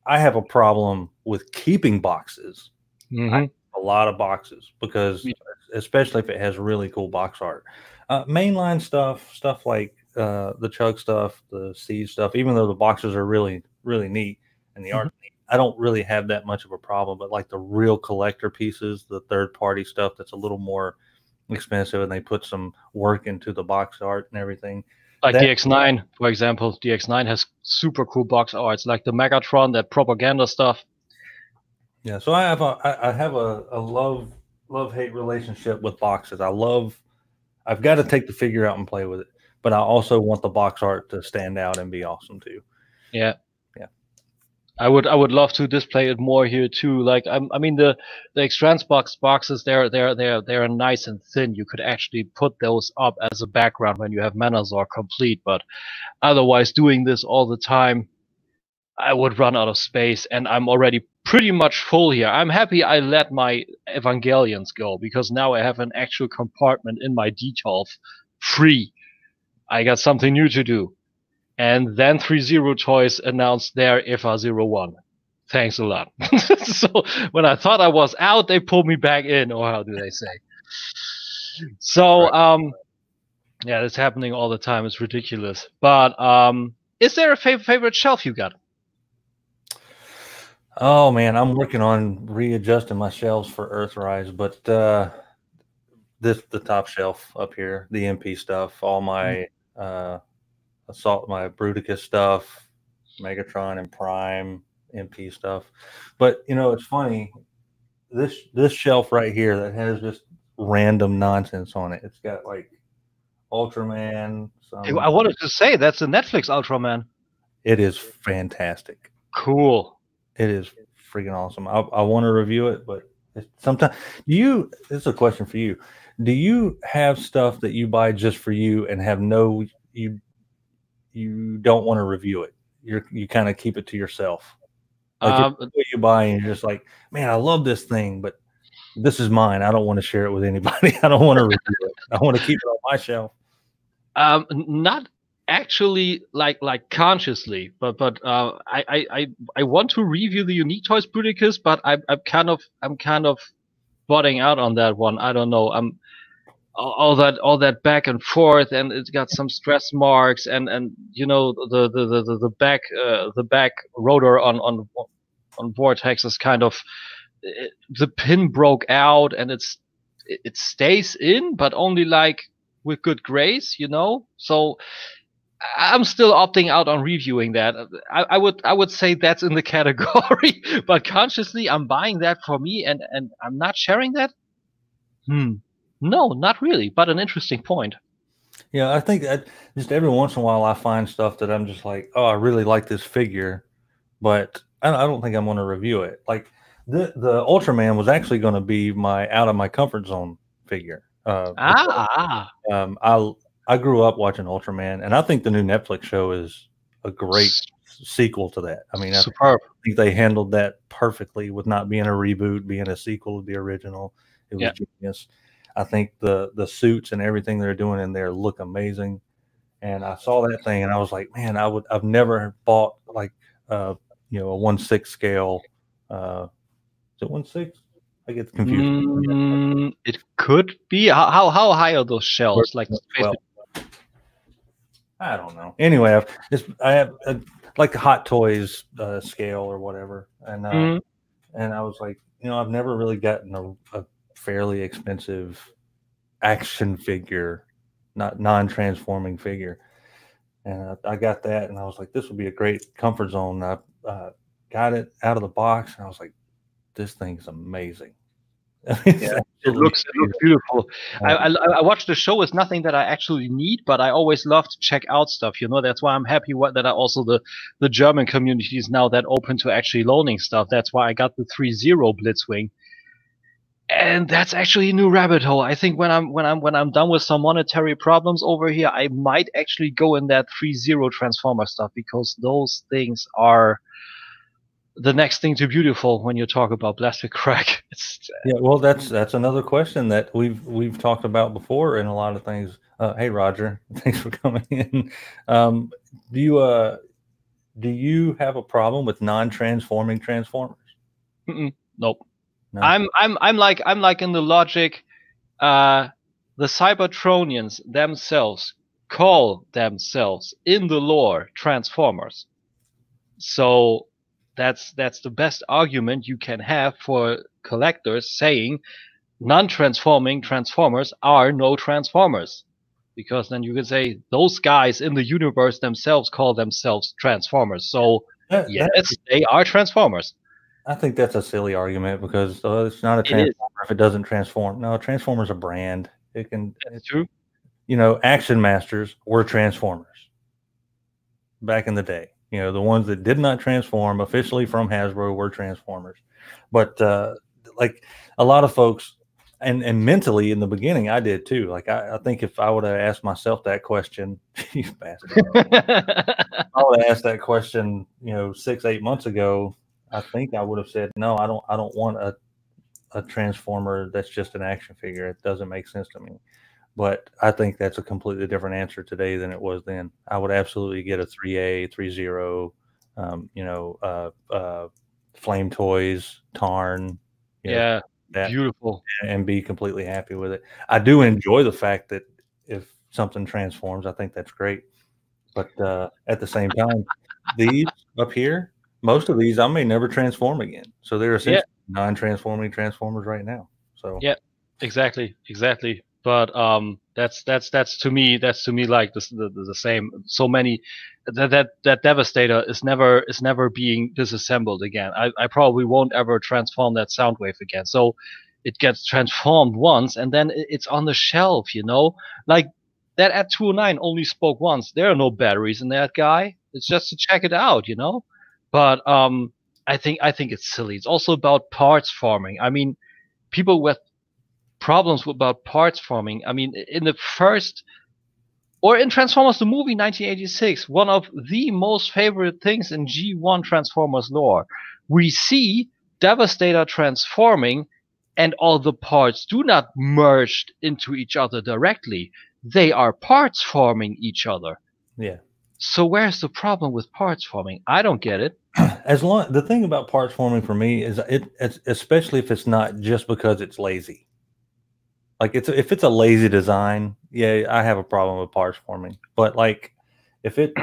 I have a problem with keeping boxes. A lot of boxes, because especially if it has really cool box art. Mainline stuff like the Chug stuff, the Siege stuff, even though the boxes are really, really neat and the art neat, I don't really have that much of a problem. But like the real collector pieces, the third-party stuff that's a little more expensive, and they put some work into the box art and everything. Like DX9, for example. DX9 has super cool box arts, like the Megatron, that propaganda stuff. Yeah, so I have a love-hate relationship with boxes. I've got to take the figure out and play with it, but I also want the box art to stand out and be awesome too. Yeah. I would love to display it more here too. Like I mean the Extrans boxes, they're nice and thin. You could actually put those up as a background when you have Manazor complete, but otherwise doing this all the time, I would run out of space, and I'm already pretty much full here. I'm happy I let my Evangelions go, because now I have an actual compartment in my D12 free. I got something new to do. And then 30 Toys announced their IFA 01. Thanks a lot. So when I thought I was out, they pulled me back in, or how do they say? So yeah, it's happening all the time. It's ridiculous. But is there a favorite shelf you got? Oh man, I'm working on readjusting my shelves for Earthrise, but the top shelf up here, the MP stuff, all my Assault, my Bruticus stuff, Megatron and Prime MP stuff. But you know, it's funny, this shelf right here that has just random nonsense on it. It's got like Ultraman. I wanted to say that's a Netflix Ultraman. It is fantastic. Cool. It is freaking awesome. I want to review it, but sometimes this is a question for you. Do you have stuff that you buy just for you and have you don't want to review it? You kind of keep it to yourself. Like what you buy and you're just like, man, I love this thing, but this is mine. I don't want to share it with anybody. I don't want to review it. I want to keep it on my shelf. Not actually like consciously, but I want to review the Unique Toys Bruticus, but I'm kind of botting out on that one. I don't know. All that back and forth, and it's got some stress marks, and you know the back rotor on Vortex is kind of, the pin broke out, and it stays in, but only like with good grace, you know. So I'm still opting out on reviewing that. I would say that's in the category, but consciously I'm buying that for me, and I'm not sharing that. No, not really, but an interesting point. Yeah, I think that just every once in a while I find stuff that I'm just like, oh, I really like this figure, but I don't think I'm going to review it. Like the Ultraman was actually going to be my out of my comfort zone figure. I grew up watching Ultraman, and I think the new Netflix show is a great sequel to that. I mean, superb. I think they handled that perfectly with not being a reboot, being a sequel to the original. It was genius. I think the suits and everything they're doing in there look amazing, and I saw that thing, and I was like, man, I've never bought like a 1/6 scale. Is it 1/6? I get confused. It could be. How high are those shelves? Like, well, I don't know. Anyway, I have like the Hot Toys scale or whatever, and I was like, I've never really gotten a fairly expensive action figure, not non-transforming figure, and I got that, and I was like, this would be a great comfort zone. I got it out of the box, and I was like, this thing's amazing. Yeah, it looks beautiful. I watched the show. It's nothing that I actually need, but I always love to check out stuff. That's why I'm happy that I also the German community is now that open to actually loaning stuff. That's why I got the 3-0 Blitzwing, and that's actually a new rabbit hole. I think when I'm done with some monetary problems over here, I might actually go in that 3-0 Transformer stuff, because those things are the next thing to beautiful when you talk about plastic crack. Yeah, well, that's another question that we've talked about before in a lot of things. Hey, Roger, thanks for coming in. Do you have a problem with non-transforming Transformers? Nope. No. I'm like in the logic. The Cybertronians themselves call themselves in the lore Transformers. So that's the best argument you can have for collectors saying non-transforming Transformers are no Transformers, because then you could say those guys in the universe themselves call themselves Transformers. So yes, they are Transformers. I think that's a silly argument, because it's not a Transformer if it doesn't transform. No, Transformers a brand. It's true. Action Masters were Transformers back in the day. The ones that did not transform officially from Hasbro were Transformers. But like a lot of folks, and mentally in the beginning, I did too. Like I think if I would have asked myself that question, you bastard, I would have asked that question, 6-8 months ago, I think I would have said, no, I don't want a Transformer that's just an action figure. It doesn't make sense to me. But I think that's a completely different answer today than it was then. I would absolutely get a 3A, 3-0, Flame Toys, Tarn. Yeah, beautiful. And be completely happy with it. I do enjoy the fact that if something transforms, I think that's great. But at the same time, these up here, most of these I may never transform again. So they're essentially non-transforming Transformers right now. So yeah, exactly. But that's to me like the same. So many that Devastator is never being disassembled again. I probably won't ever transform that Soundwave again. So it gets transformed once, and then it's on the shelf. Like that at 209 only spoke once. There are no batteries in that guy. It's just to check it out. But I think it's silly. It's also about parts forming. I mean, people with problems about parts forming. I mean, in the first, or in Transformers the movie 1986, one of the most favorite things in G1 Transformers lore, we see Devastator transforming, and all the parts do not merge into each other directly. They are parts forming each other. Yeah. So where's the problem with parts forming? I don't get it. The thing about parts forming for me is it's especially if it's not just because it's lazy. Like if it's a lazy design, yeah, I have a problem with parts forming. But like if it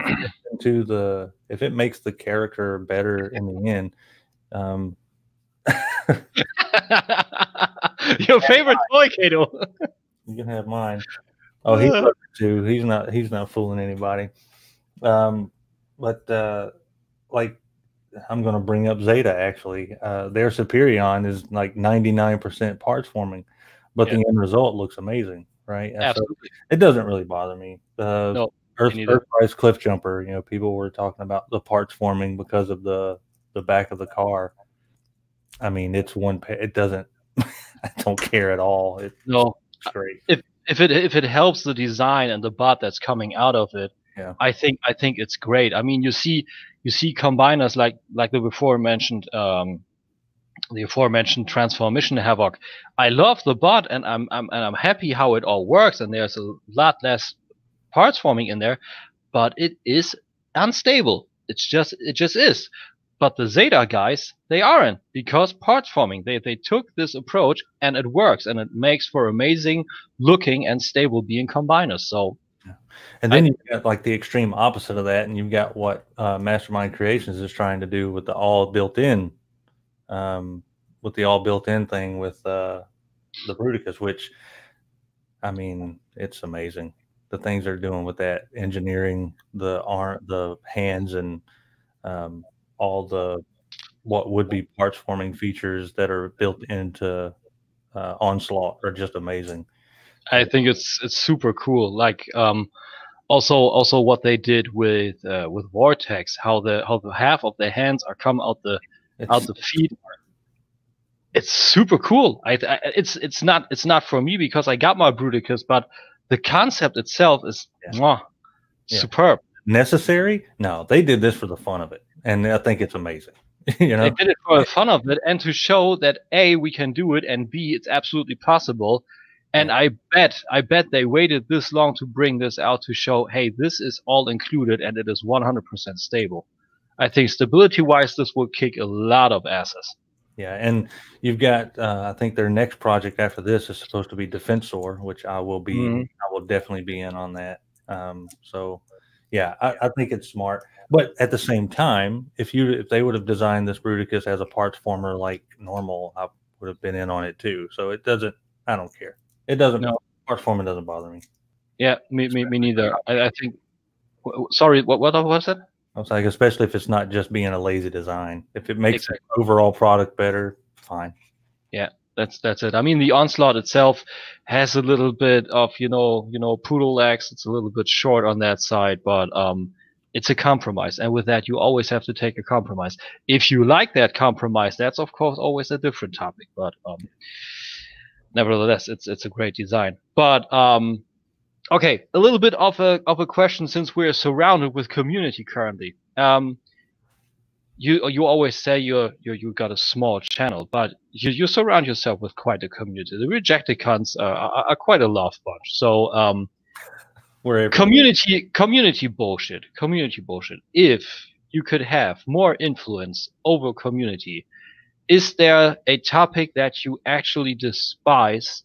makes the character better in the end, your favorite toy, Kato. You can have mine. Oh, he loves it too. He's not fooling anybody. But like I'm going to bring up Zeta actually. Their Superion is like 99% parts forming. But the end result looks amazing, right? Absolutely. So it doesn't really bother me. No, Earthrise Cliff Jumper, people were talking about the parts forming because of the back of the car. I mean, it's it doesn't. I don't care at all. It's great. If it helps the design and the bot that's coming out of it, I think it's great. I mean, you see combiners like the aforementioned Transformation Havoc. I love the bot, and I'm happy how it all works, and there's a lot less parts forming in there, but it is unstable. It just is. But the Zeta guys, they aren't, because parts forming, they took this approach and it works, and it makes for amazing looking and stable being combiners. So, and then you've got like the extreme opposite of that, and you've got what Mastermind Creations is trying to do with the all built-in, thing with the Bruticus, which, I mean, it's amazing. The things they're doing with that, engineering the arm, the hands, and all the what would be parts forming features that are built into Onslaught are just amazing. I think it's super cool. Like also what they did with Vortex, how the half of the hands are come out the feet. It's super cool. It's not for me because I got my Bruticus, but the concept itself is superb. Necessary? No, they did this for the fun of it, and I think it's amazing. You know, they did it for the fun of it, and to show that A, we can do it, and B, it's absolutely possible. And I bet they waited this long to bring this out to show, hey, this is all included and it is 100% stable. I think stability-wise, this will kick a lot of asses. Yeah, and you've got, I think their next project after this is supposed to be Defensor, which I will be, I will definitely be in on that. So, yeah, I think it's smart. But at the same time, if they would have designed this Bruticus as a parts former like normal, I would have been in on it too. So it doesn't, I don't care. It doesn't. No. Parts forming doesn't bother me. Yeah, me neither. I think. Sorry, what was it? I was like, especially if it's not just being a lazy design. If it makes the overall product better, fine. Yeah, that's it. I mean, the Onslaught itself has a little bit of poodle legs. It's a little bit short on that side, but it's a compromise, and with that, you always have to take a compromise. If you like that compromise, that's of course always a different topic, but nevertheless, it's a great design. But okay, a little bit of a question, since we're surrounded with community currently. You always say you got a small channel, but you surround yourself with quite a community. The rejected cons are quite a love bunch. So community bullshit. If you could have more influence over community, is there a topic that you actually despise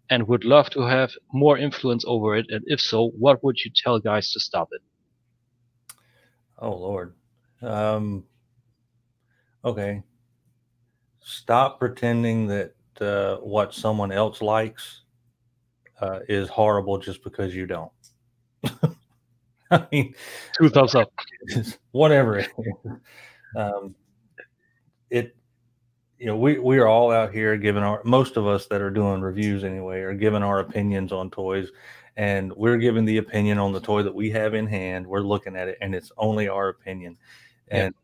and would love to have more influence over it? And if so, what would you tell guys to stop it? Oh, Lord. Okay. Stop pretending that what someone else likes is horrible just because you don't. I mean, 2 thumbs up. Whatever it is. We are all out here giving most of us that are doing reviews anyway are giving our opinions on toys, and we're giving the opinion on the toy that we have in hand. We're looking at it, and it's only our opinion. And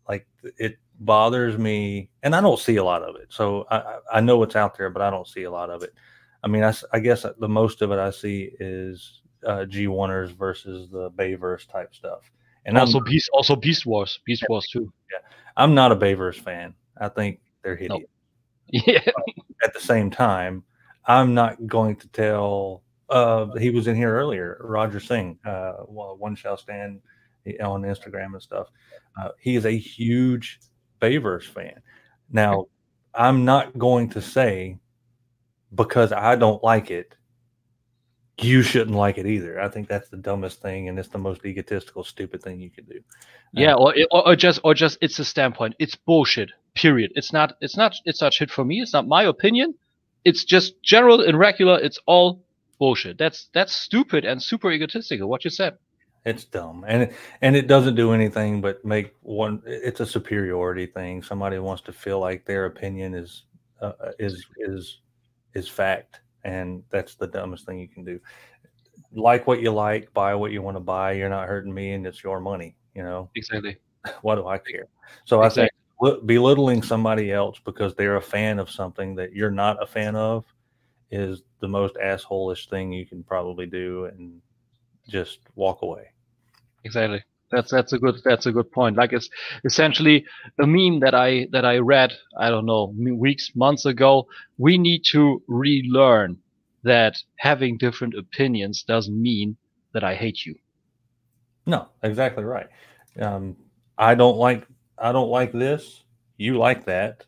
like, it bothers me, and I don't see a lot of it. So I know it's out there, but I don't see a lot of it. I mean, I guess the most of it I see is G1ers versus the Bayverse type stuff. And Beast Wars too. Yeah, I'm not a Bayverse fan. I think they're hideous. Nope. Yeah. At the same time, I'm not going to tell. He was in here earlier, Roger Singh. One shall stand on Instagram and stuff. He is a huge Bayverse fan. Now, I'm not going to say because I don't like it, you shouldn't like it either. I think that's the dumbest thing, and it's the most egotistical, stupid thing you could do. Yeah, or just it's a standpoint. It's bullshit. Period. It's not shit for me. It's not my opinion. It's just general and regular. It's all bullshit. That's stupid and super egotistical. What you said. It's dumb, and it doesn't do anything but make one. It's a superiority thing. Somebody wants to feel like their opinion is fact, and that's the dumbest thing you can do. Like what you like, buy what you want to buy. You're not hurting me, and it's your money. Exactly. What do I care? So exactly. I think belittling somebody else because they're a fan of something that you're not a fan of is the most asshole-ish thing you can probably do, and just walk away. Exactly. That's a good point. Like, it's essentially a meme that I read, I don't know, months ago. We need to relearn that having different opinions doesn't mean that I hate you. No, exactly right. I don't like this. You like that.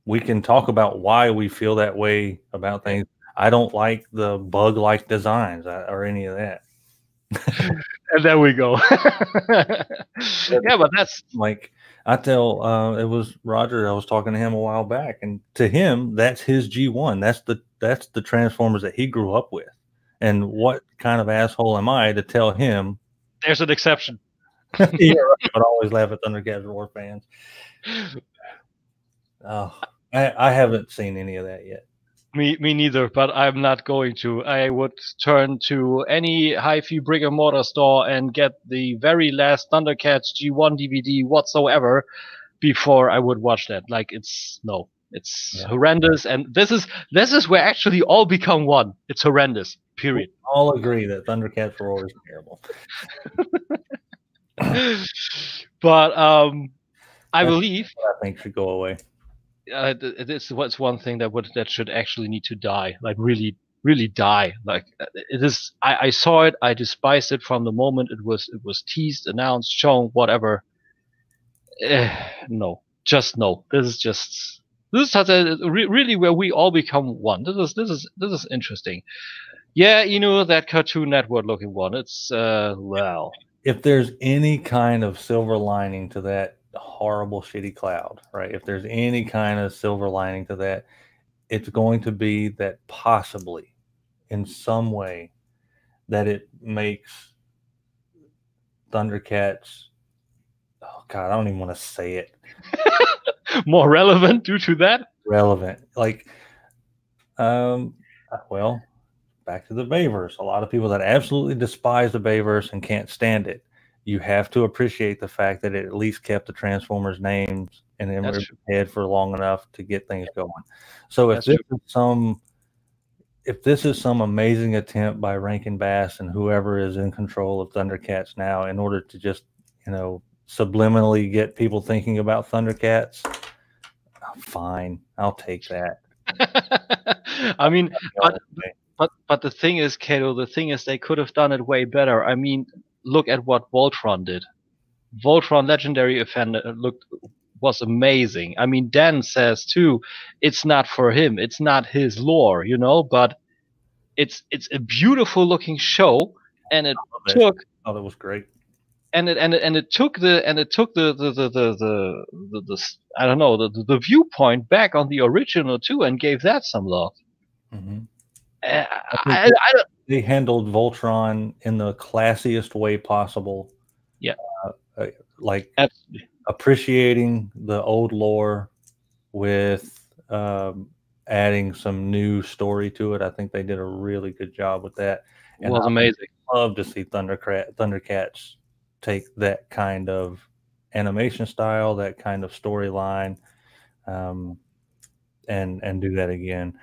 We can talk about why we feel that way about things. I don't like the bug-like designs or any of that. And there we go. Yeah, but that's like I tell. It was Roger. I was talking to him a while back, and to him, that's his G1. That's the Transformers that he grew up with. And what kind of asshole am I to tell him? There's an exception. Yeah, right. But I always laugh at Thundercats Roar fans. Oh, I haven't seen any of that yet. Me neither, but I'm not going to. I would turn to any hi-fi brick and mortar store and get the very last Thundercats G1 DVD whatsoever before I would watch that. Like it's horrendous, and this is where actually all become one. It's horrendous. Period. We all agree that Thundercats Roar is terrible. But I believe I think should go away. it's what's one thing that should actually need to die, like really die. Like it is. I saw it. I despised it from the moment it was teased, announced, shown, whatever. No, just no. This is such a really where we all become one. This is interesting. Yeah, that Cartoon Network looking one. It's well. If there's any kind of silver lining to that horrible shitty cloud, right? If there's any kind of silver lining to that, it's going to be that possibly in some way that it makes Thundercats, oh God, I don't even want to say it, more relevant due to that. Relevant. Like, well, back to the Bayverse. A lot of people that absolutely despise the Bayverse and can't stand it. You have to appreciate the fact that it at least kept the Transformers names and in your head for long enough to get things going. So if this is some amazing attempt by Rankin Bass and whoever is in control of Thundercats now in order to just, subliminally get people thinking about Thundercats, fine, I'll take that. I mean, but the thing is, Kato, they could have done it way better. I mean, look at what Voltron did. Voltron Legendary Offender was amazing. I mean, Dan says too, it's not for him, it's not his lore, but it's a beautiful looking show, and it took. Oh, that was great. And it took the I don't know, the viewpoint back on the original too, and gave that some love. Mm-hmm. They handled Voltron in the classiest way possible. Yeah, like appreciating the old lore with adding some new story to it. I think they did a really good job with that. And it was amazing. I love to see Thundercats take that kind of animation style, that kind of storyline, and do that again.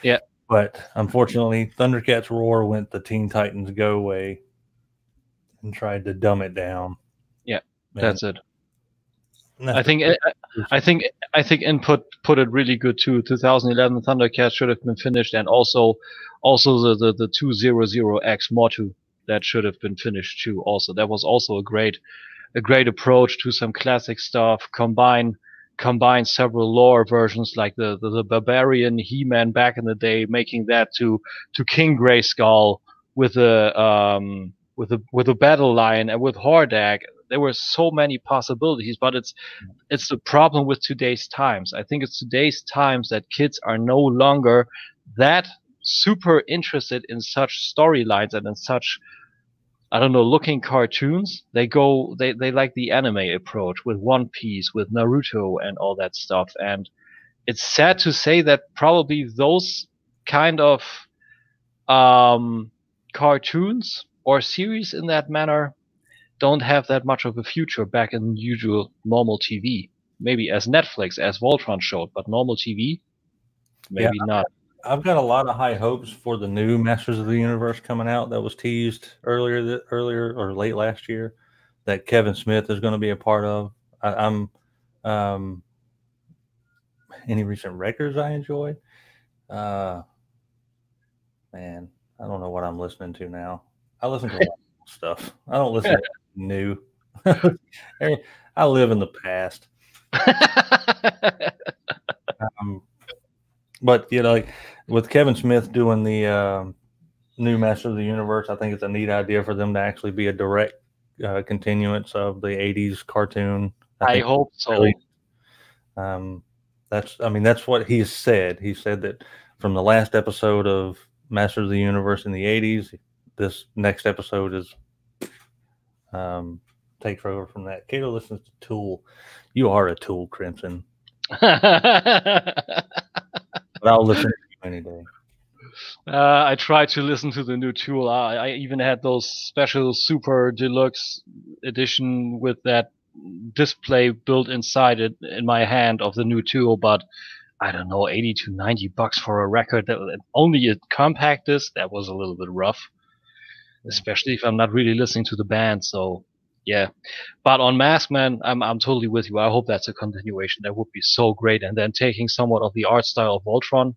Yeah. But unfortunately, Thundercats Roar went the Teen Titans Go way and tried to dumb it down. Yeah, that's it. I think Input put it really good too. 2011 Thundercats should have been finished, and also the 200X Motu that should have been finished too. Also, that was also a great approach to some classic stuff. Combine several lore versions, like the Barbarian He-Man back in the day, making that to King Grayskull with a Battle Lion and with Hordak. There were so many possibilities, but it's the problem with today's times. I think it's today's times that kids are no longer that super interested in such storylines and in such, I don't know, looking cartoons. They like the anime approach with One Piece, with Naruto and all that stuff. And it's sad to say that probably those kind of cartoons or series in that manner don't have that much of a future back in usual normal TV. Maybe as Netflix, as Voltron showed, but normal TV, maybe not. I've got a lot of high hopes for the new Masters of the Universe coming out that was teased earlier or late last year that Kevin Smith is going to be a part of. I'm any recent records I enjoyed. Man, I don't know what I'm listening to now. I listen to a lot of stuff. I don't listen to new. I live in the past. But like with Kevin Smith doing the new Master of the Universe, I think it's a neat idea for them to actually be a direct continuance of the '80s cartoon. I hope so. Really, that's what he said. He said that from the last episode of Master of the Universe in the '80s, this next episode is takes over from that. Kato listens to Tool. You are a Tool, Crimson. But I'll listen to you any day. I tried to listen to the new Tool. I even had those special super deluxe edition with that display built inside it in my hand of the new Tool, but I don't know, $80 to $90 for a record that only a compact disc. That was a little bit rough, especially if I'm not really listening to the band. So yeah, but on Mask Man, I'm totally with you. I hope that's a continuation. That would be so great. And then taking somewhat of the art style of Voltron,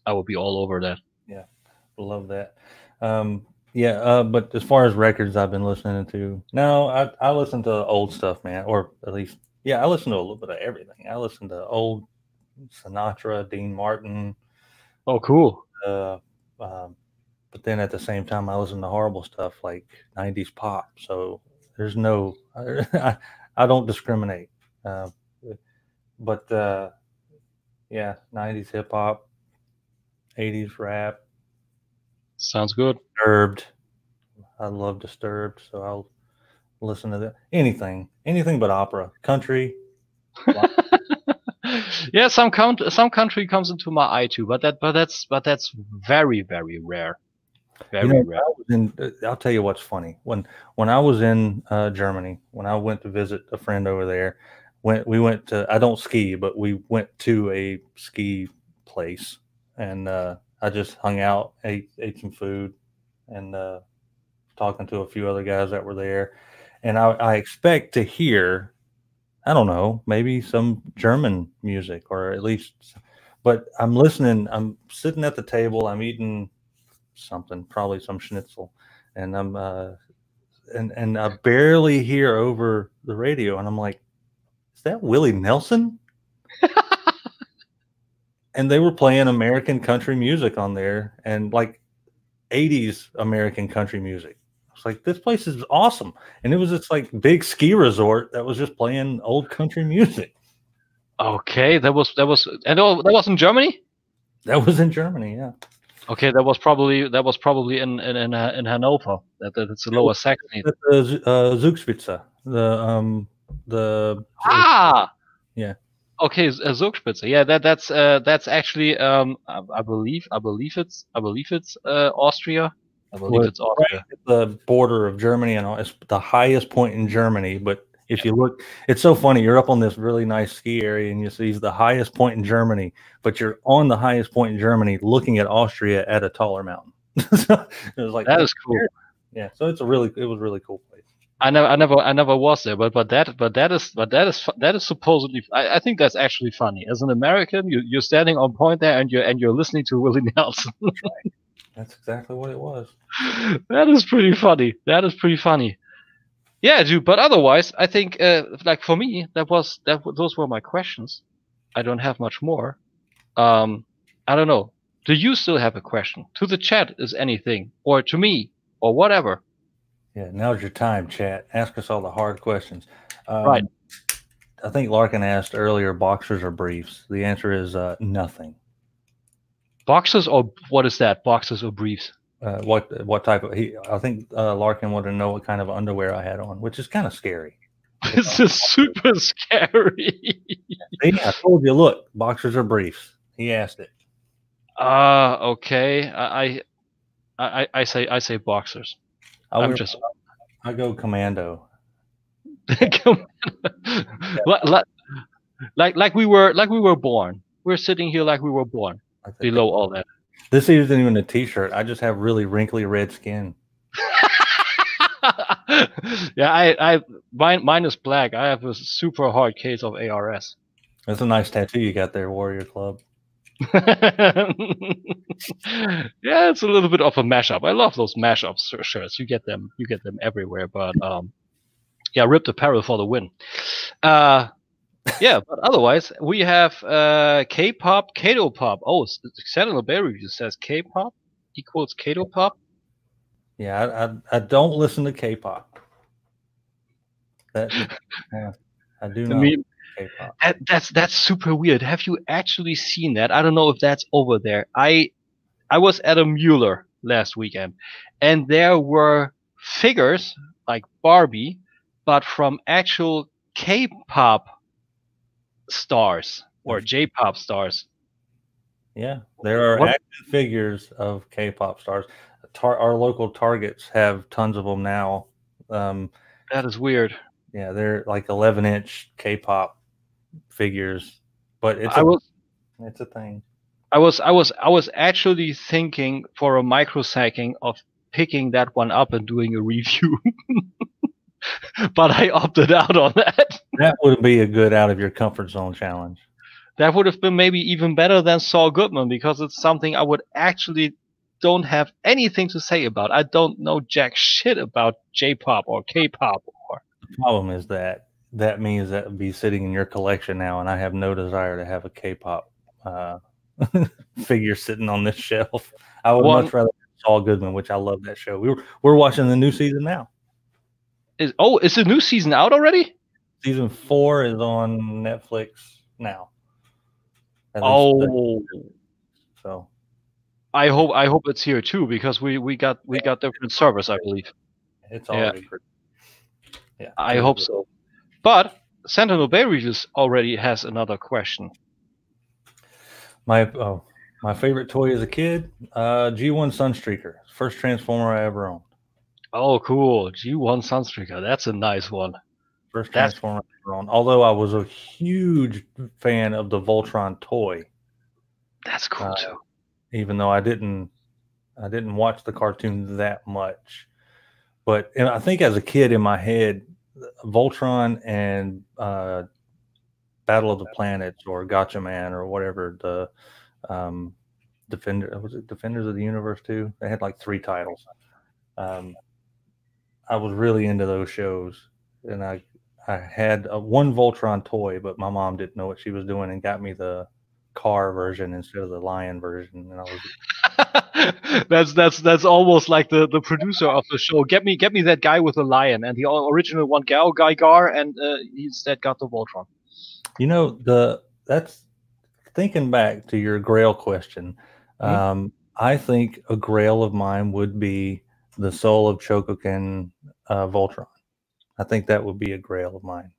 I would be all over that. Yeah, love that. But as far as records I've been listening to, no, I listen to old stuff, man. Or at least, I listen to a little bit of everything. I listen to old Sinatra, Dean Martin. Oh, cool. But then at the same time, I listen to horrible stuff like 90s pop. So there's no, I don't discriminate. But 90s hip hop, 80s rap. Sounds good. Disturbed. I love Disturbed, so I'll listen to that. Anything but opera, country. Yeah, some country comes into my eye too, but that's very, very rare. Very rare. I'll tell you what's funny. When I was in Germany, when I went to visit a friend over there, we went to, I don't ski, but we went to a ski place, and I just hung out, ate some food, and talking to a few other guys that were there. And I expect to hear, I don't know, maybe some German music, or at least, but I'm listening. I'm sitting at the table. I'm eating something, probably some schnitzel, and I'm and I barely hear over the radio, and I'm like, is that Willie Nelson? And they were playing American country music on there, and like 80s American country music. I was like, this place is awesome. And it was this like big ski resort that was just playing old country music. Okay, that was and that was in Germany? That was in Germany, yeah. Okay, that was probably in Hanover. That's the lower Saxony. The Zugspitze. Yeah. Okay, Zugspitze. Yeah, that's actually I believe it's Austria. I believe it's Austria. Right at the border of Germany, and it's the highest point in Germany. But if you look, it's so funny. You're up on this really nice ski area, and you see the highest point in Germany, but you're on the highest point in Germany, looking at Austria at a taller mountain. So it was like, that is cool. Yeah, so it was a really cool place. I never was there, but that is supposedly. I think that's actually funny. As an American, you're standing on point there, and you're listening to Willie Nelson. Right. That's exactly what it was. That is pretty funny. Yeah, dude. But otherwise, I think like for me, those were my questions. I don't have much more. I don't know. Do you still have a question to the chat? Is anything, or to me, or whatever? Yeah, now's your time, chat. Ask us all the hard questions. Right. I think Larkin asked earlier, boxers or briefs. The answer is nothing. Boxers, or what is that? Boxers or briefs? What type of? I think Larkin wanted to know what kind of underwear I had on, which is kind of scary. This is super scary. See, I told you. Look, boxers or briefs. He asked it. Okay. I say boxers. I go commando. like we were born. We're sitting here like we were born. Below all that. This isn't even a t-shirt. I just have really wrinkly red skin. Yeah, mine is black. I have a super hard case of ARS. That's a nice tattoo you got there, Warrior Club. Yeah, it's a little bit of a mashup. I love those mashup shirts. You get them everywhere. But yeah, ripped apparel for the win. Yeah, but otherwise we have K-pop, Kato pop. Oh, Sentinel Berry just says K-pop equals Kato pop. Yeah, I don't listen to K-pop. That I do not listen to K-pop. That's super weird. Have you actually seen that? I don't know if that's over there. I was at a Mueller last weekend, and there were figures like Barbie, but from actual K-pop stars or J-pop stars. Yeah, there are action figures of K-pop stars. Our local Targets have tons of them now. That is weird. Yeah, they're like 11-inch K-pop figures, but it's a thing. I was actually thinking for a microsecond of picking that one up and doing a review, but I opted out on that. That would be a good out of your comfort zone challenge. That would have been maybe even better than Saul Goodman, because it's something I would actually don't have anything to say about. I don't know jack shit about J-pop or K-pop. The problem is that means that would be sitting in your collection now, and I have no desire to have a K-pop figure sitting on this shelf. I would much rather Saul Goodman, which I love that show. We're watching the new season now. Is the new season out already? Season 4 is on Netflix now. So I hope it's here too, because we got different servers, I believe. It's already yeah. I hope so. But Sentinel Bay Reviews already has another question. My favorite toy as a kid, G1 Sunstreaker, first Transformer I ever owned. Oh, cool. G1 Sunstreaker. That's a nice one. First Transformer I ever owned. Although I was a huge fan of the Voltron toy. That's cool too. Even though I didn't watch the cartoon that much. But I think as a kid in my head, Voltron and Battle of the Planets or Gotcha Man or whatever, the Defenders of the Universe 2? They had like 3 titles. I was really into those shows, and I had one Voltron toy, but my mom didn't know what she was doing and got me the car version instead of the lion version, and I was that's almost like the producer of the show. Get me that guy with the lion, and the original one Gar, and he instead got the Voltron. You know, that's thinking back to your Grail question. I think a Grail of mine would be the Soul of Chogokin Voltron. I think that would be a Grail of mine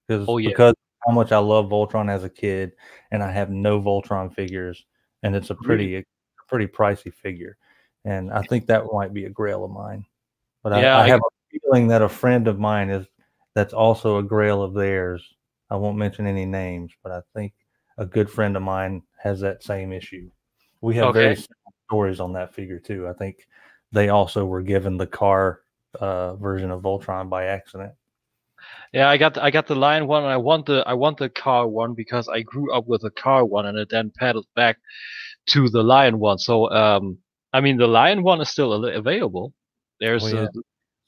because how much I love Voltron as a kid, and I have no Voltron figures, and it's a pretty pricey figure, and I think that might be a Grail of mine. But I have a feeling that a friend of mine that's also a Grail of theirs. I won't mention any names, but I think a good friend of mine has that same issue. We have very similar stories on that figure too. I think they also were given the car version of Voltron by accident. Yeah, I got the lion one, and I want the car one because I grew up with the car one, and it then paddled back to the lion one. So I mean, the lion one is still available. There's the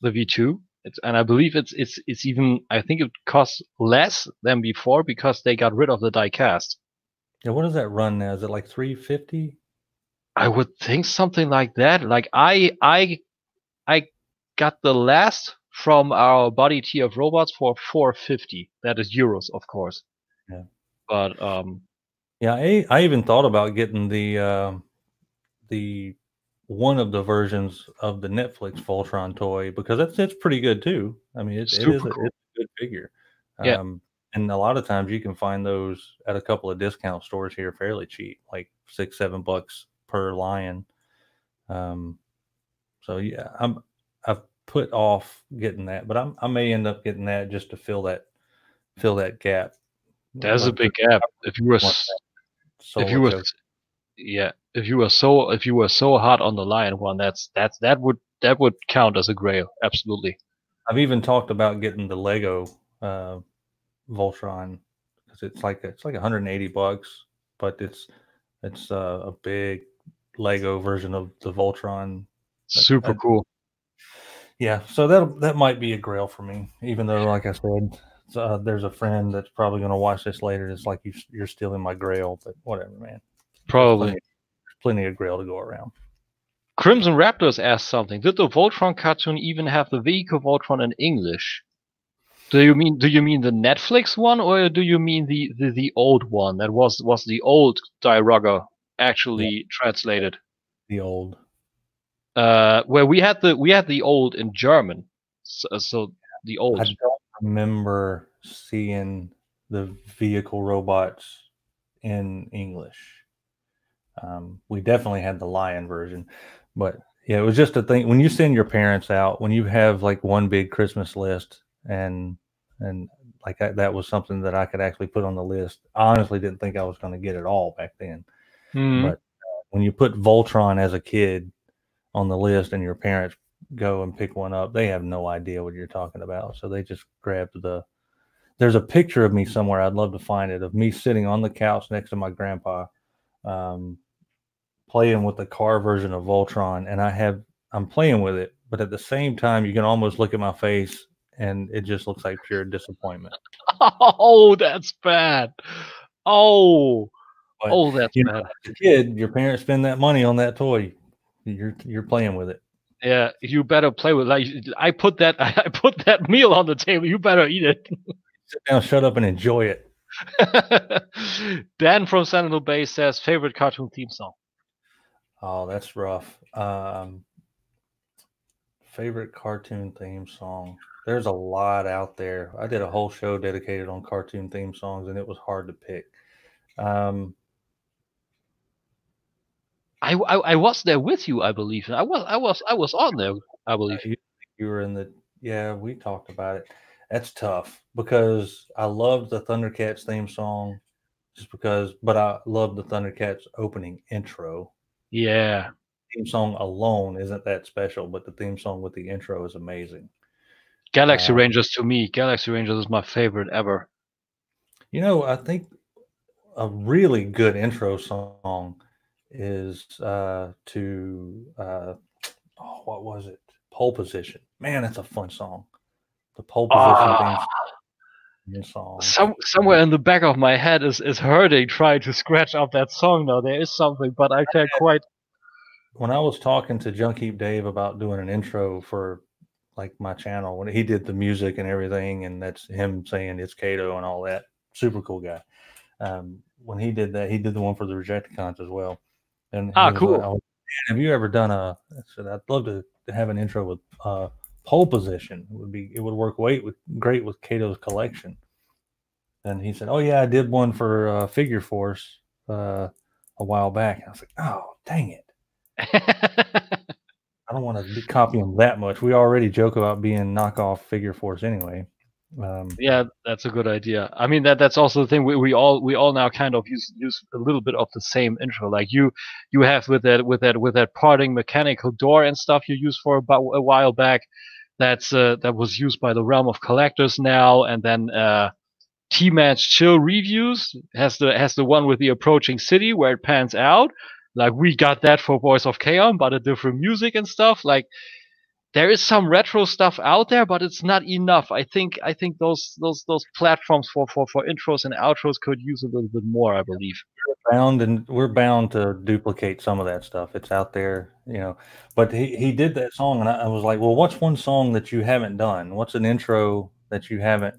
V2, and I believe it's even, I think it costs less than before because they got rid of the die cast. Yeah, what does that run now? Is it like $350? I would think something like that. Like I got the last from our body tier of robots for $450. That is euros, of course. Yeah. But yeah, I even thought about getting the one of the versions of the Netflix Voltron toy because it's pretty good too. I mean, it's a good figure. Yeah. And a lot of times you can find those at a couple of discount stores here fairly cheap, like $6-7 per lion. So yeah, I've put off getting that, but I may end up getting that just to fill that gap. There's a big gap. If you were so hot on the lion one, that would count as a grail. Absolutely. I've even talked about getting the Lego Voltron because it's like $180, but it's It's a big Lego version of the Voltron. Super cool. Yeah, so that might be a grail for me. Even though, like I said, there's a friend that's probably going to watch this later. It's like you're stealing my grail, but whatever, man. Probably. Plenty of grail to go around. Crimson Raptors asked something. Did the Voltron cartoon even have the vehicle Voltron in English? Do you mean the Netflix one, or do you mean the old one that was the old Dialogger actually translated? The old. Where we had the old in German. So the old. I don't remember seeing the vehicle robots in English. We definitely had the Lion version, but yeah, it was just a thing. When you send your parents out, when you have like one big Christmas list, and like that was something that I could actually put on the list. I honestly didn't think I was going to get it all back then, but when you put Voltron as a kid on the list and your parents go and pick one up, they have no idea what you're talking about. So they just grabbed there's a picture of me somewhere. I'd love to find it, of me sitting on the couch next to my grandpa, playing with the car version of Voltron. And I'm playing with it, but at the same time, you can almost look at my face and it just looks like pure disappointment. Oh, that's bad. Oh, that's bad. As a kid, your parents spend that money on that toy. You're playing with it. Yeah, you better play with it. I put that meal on the table. You better eat it. Sit down, shut up, and enjoy it. Dan from Sentinel Bay says favorite cartoon theme song. Oh, that's rough. Favorite cartoon theme song. There's a lot out there. I did a whole show dedicated on cartoon theme songs, and it was hard to pick. I was there with you, I believe. I was on there, I believe. You were in the. Yeah, we talked about it. That's tough because I loved the Thundercats theme song, but I loved the Thundercats opening intro. Yeah. Theme song alone isn't that special, but the theme song with the intro is amazing. Galaxy Rangers is my favorite ever. You know, I think a really good intro song is what was it? Pole Position. Man, that's a fun song. The Pole Position theme song. Somewhere in the back of my head is hurting trying to scratch up that song now. There is something, but I can't quite. When I was talking to Junkheap Dave about doing an intro for like my channel, when he did the music and everything, and that's him saying it's Kato and all that, super cool guy. When he did that, he did the one for the Rejecticons as well. And cool. Like, have you ever done I said, I'd love to have an intro with Pole Position. It would work great with Kato's collection. And he said, oh yeah, I did one for Figure Force a while back. And I was like, oh, dang it. I don't want to copy him that much. We already joke about being knockoff Figure Force anyway. Yeah, that's a good idea. I mean, that's also the thing. We all now kind of use a little bit of the same intro. Like you have with that parting mechanical door and stuff you used for about a while back. That was used by the Realm of Collectors now, and then T-Man's Chill Reviews has the one with the approaching city where it pans out. Like we got that for Voice of Chaos, but a different music and stuff. Like there is some retro stuff out there, but it's not enough. I think those platforms for intros and outros could use a little bit more, I believe. We're bound to duplicate some of that stuff. It's out there, you know. But he did that song, and I was like, well, what's one song that you haven't done? What's an intro that you haven't,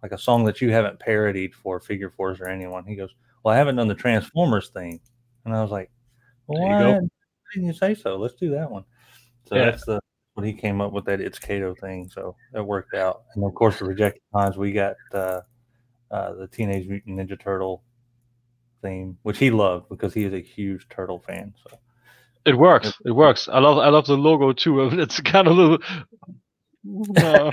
like a song that you haven't parodied for Figure Force or anyone? He goes, well, I haven't done the Transformers thing. And I was like, well, why didn't you say so? Let's do that one. So that's what he came up with, that It's Kato thing. So that worked out. And of course, the Rejecticons, we got the Teenage Mutant Ninja Turtle theme, which he loved because he is a huge turtle fan. So it works. It works. I love the logo too. It's kind of a little. Yeah,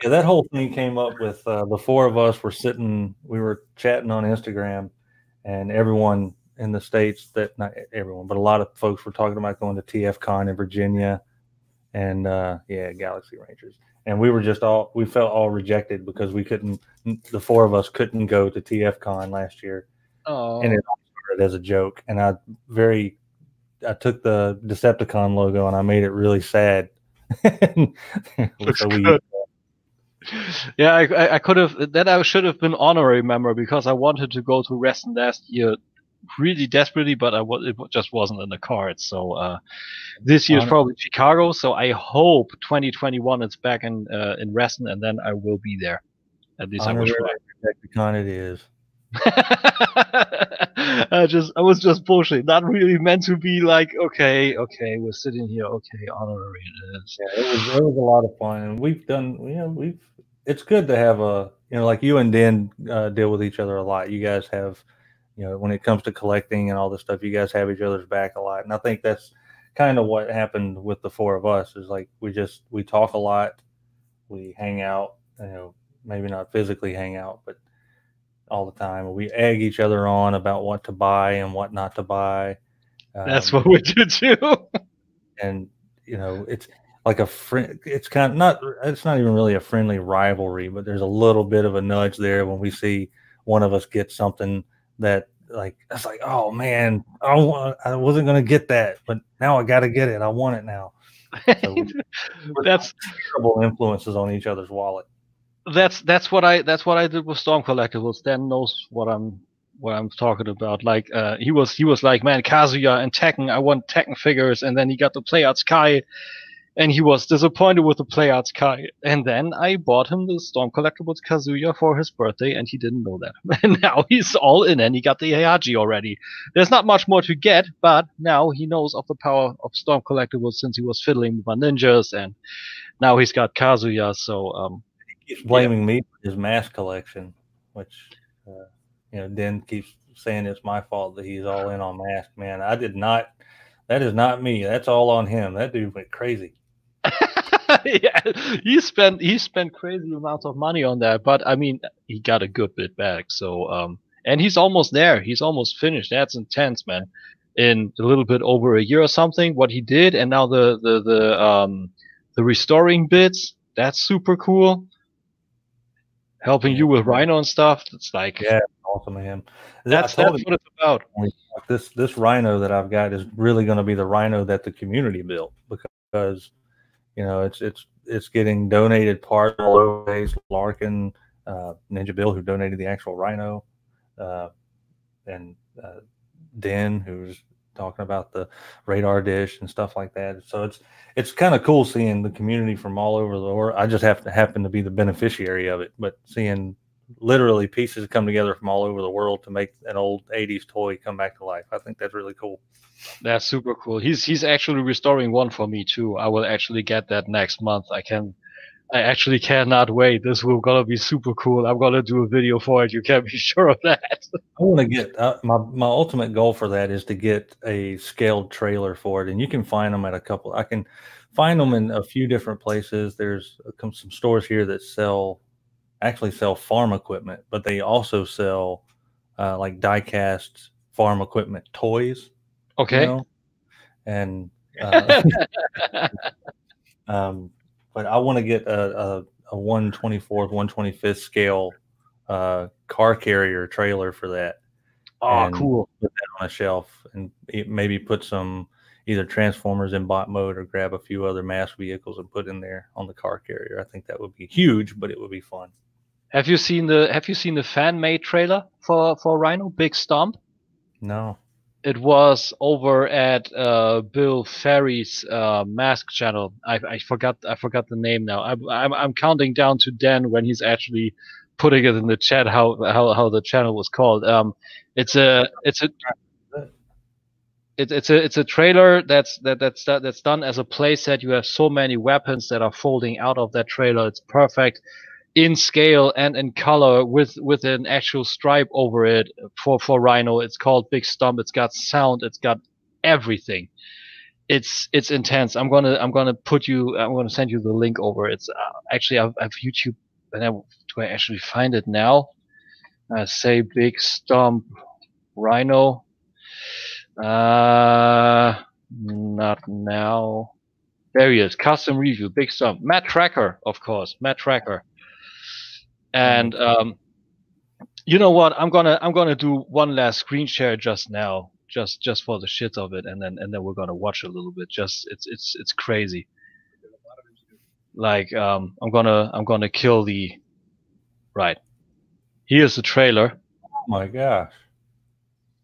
that whole thing came up with the four of us we were chatting on Instagram, and everyone in the States, not everyone, but a lot of folks were talking about going to TFCon in Virginia and Galaxy Rangers. And we felt all rejected because the four of us couldn't go to TFCon last year. Oh. And it all it as a joke, and I took the Decepticon logo and I made it really sad. Looks So good. Yeah, I could have. That I should have been honorary member because I wanted to go to Reston last year really desperately, but it just wasn't in the cards. So this year's probably Chicago. So I hope 2021 it's back in Reston, and then I will be there. At least I will try. Decepticon it is. I was just bullshit. Not really meant to be like, okay, we're sitting here, okay, honorary it is. Yeah, it was a lot of fun, and it's good to have like you and Dan deal with each other a lot. You guys have, when it comes to collecting and all this stuff, you guys have each other's back a lot, and I think that's kind of what happened with the four of us. Is like we talk a lot, we hang out, maybe not physically hang out, but all the time. We egg each other on about what to buy and what not to buy. That's what we do too. And it's like a friend. It's not even really a friendly rivalry, but there's a little bit of a nudge there when we see one of us get something that it's like, oh man, I wasn't gonna get that, but now I got to get it. I want it now. So that's terrible influences on each other's wallet. That's what I did with Storm Collectibles. Dan knows what I'm talking about. Like he was like, man, Kazuya and Tekken, I want Tekken figures, and then he got the Playart Sky, and he was disappointed with the Playart Sky. And then I bought him the Storm Collectibles Kazuya for his birthday, and he didn't know that. And now he's all in, and he got the Heihachi already. There's not much more to get, but now he knows of the power of Storm Collectibles since he was fiddling with my ninjas, and now he's got Kazuya. So keeps blaming me for his mask collection, which Dan keeps saying it's my fault that he's all in on mask. Man, I did not. That is not me. That's all on him. That dude went crazy. Yeah, he spent crazy amounts of money on that, but I mean, he got a good bit back. So and he's almost there. He's almost finished. That's intense, man. In a little bit over a year or something, what he did, and now the restoring bits. That's super cool. Helping you with Rhino and stuff. It's like, yeah, awesome of him. That's what it's about. This Rhino that I've got is really going to be the Rhino that the community built, because it's getting donated parts all over the place. Larkin, Ninja Bill, who donated the actual Rhino, and Den, who's talking about the radar dish and stuff like that. So it's kind of cool seeing the community from all over the world. I just happen to be the beneficiary of it, but seeing literally pieces come together from all over the world to make an old 80s toy come back to life. I think that's really cool. That's super cool. He's actually restoring one for me too. I will actually get that next month. I actually cannot wait. This will gonna be super cool. I'm gonna do a video for it. You can be sure of that. I want to get my ultimate goal for that is to get a scaled trailer for it, and you can find them at a couple. I can find them in a few different places. There's some stores here that actually sell farm equipment, but they also sell like die-cast farm equipment toys. Okay. And but I want to get a 1/24th, 1/25th scale car carrier trailer for that. Oh, cool. Put that on a shelf and maybe put some either Transformers in bot mode or grab a few other mass vehicles and put in there on the car carrier. I think that would be huge, but it would be fun. Have you seen the fan made trailer for Rhino Big Stomp? No. It was over at Bill Ferry's mask channel. I forgot the name now. I'm counting down to Dan when he's actually putting it in the chat how the channel was called. It's a trailer that's done as a playset. You have so many weapons that are folding out of that trailer. It's perfect in scale and in color with an actual stripe over it for Rhino. It's called Big Stomp. It's got sound. It's got everything. It's intense. I'm gonna send you the link over. It's actually I've YouTube. Do I actually find it now? Say Big Stomp Rhino. Not now. There he is. Custom review. Big Stomp. Matt Tracker, of course. Matt Tracker. And You know what? I'm gonna do one last screen share just now, just for the shits of it, and then we're gonna watch a little bit. Just it's crazy. Like I'm gonna kill the right. Here's the trailer. Oh my gosh.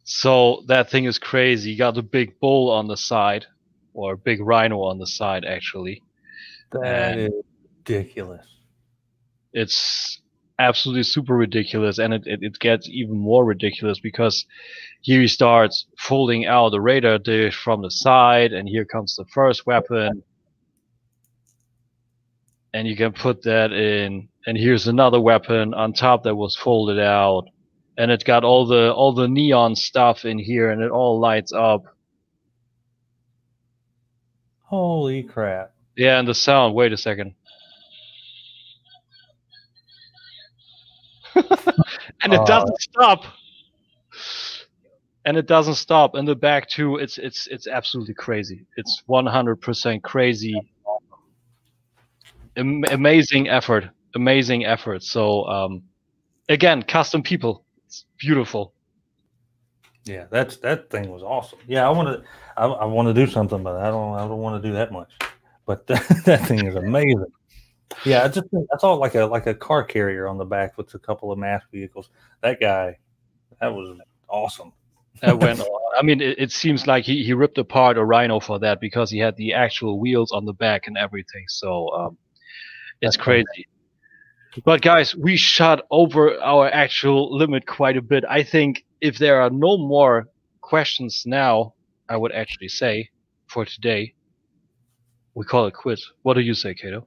So that thing is crazy. You got a big bull on the side, or a big rhino on the side, actually. That is ridiculous. It's absolutely super ridiculous, and it gets even more ridiculous because here he starts folding out the radar dish from the side, and here comes the first weapon, and you can put that in, and here's another weapon on top that was folded out, and it got all the neon stuff in here, and it all lights up. Holy crap. Yeah, and the sound, wait a second. And it doesn't stop. And it doesn't stop. In the back too, it's absolutely crazy. It's 100% crazy. Amazing effort. Amazing effort. So again, custom people. It's beautiful. Yeah, that thing was awesome. Yeah, I want to do something, but I don't want to do that much. But that thing is amazing. Yeah, I saw like a car carrier on the back with a couple of mass vehicles. That guy, that was awesome. I mean, it seems like he ripped apart a rhino for that because he had the actual wheels on the back and everything. So it's crazy. But guys, we shot over our actual limit quite a bit. I think if there are no more questions now, I would actually say for today, we call it quits. What do you say, Kato?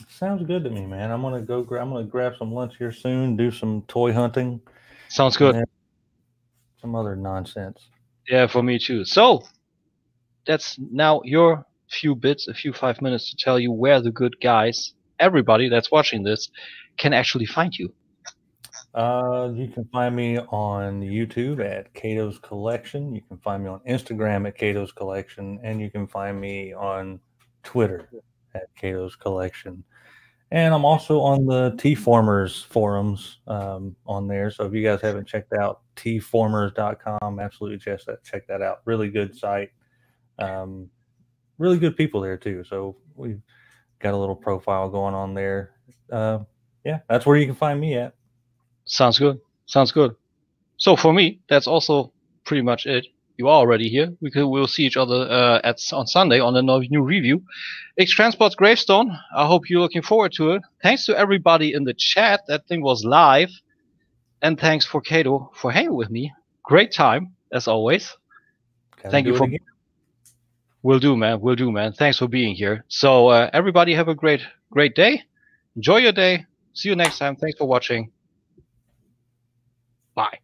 Sounds good to me, man. I'm gonna grab some lunch here soon, do some toy hunting. Sounds good. Some other nonsense. Yeah, for me too. So that's now your few 5 minutes to tell you where the good guys, everybody that's watching this, can actually find you. You can find me on YouTube at Kato's Collection. You can find me on Instagram at Kato's Collection, and you can find me on Twitter at Kato's Collection. And I'm also on the T-Formers forums on there. So if you guys haven't checked out tformers.com, absolutely check that out. Really good site. Really good people there too. So we've got a little profile going on there. Yeah, that's where you can find me at. Sounds good. Sounds good. So for me, that's also pretty much it. You are already here. We'll see each other on Sunday on a new review. X-Transport's Gravestone. I hope you're looking forward to it. Thanks to everybody in the chat. That thing was live. And thanks for Kato for hanging with me. Great time, as always. Thank you for... Will do, man. Will do, man. Thanks for being here. So everybody have a great day. Enjoy your day. See you next time. Thanks for watching. Bye.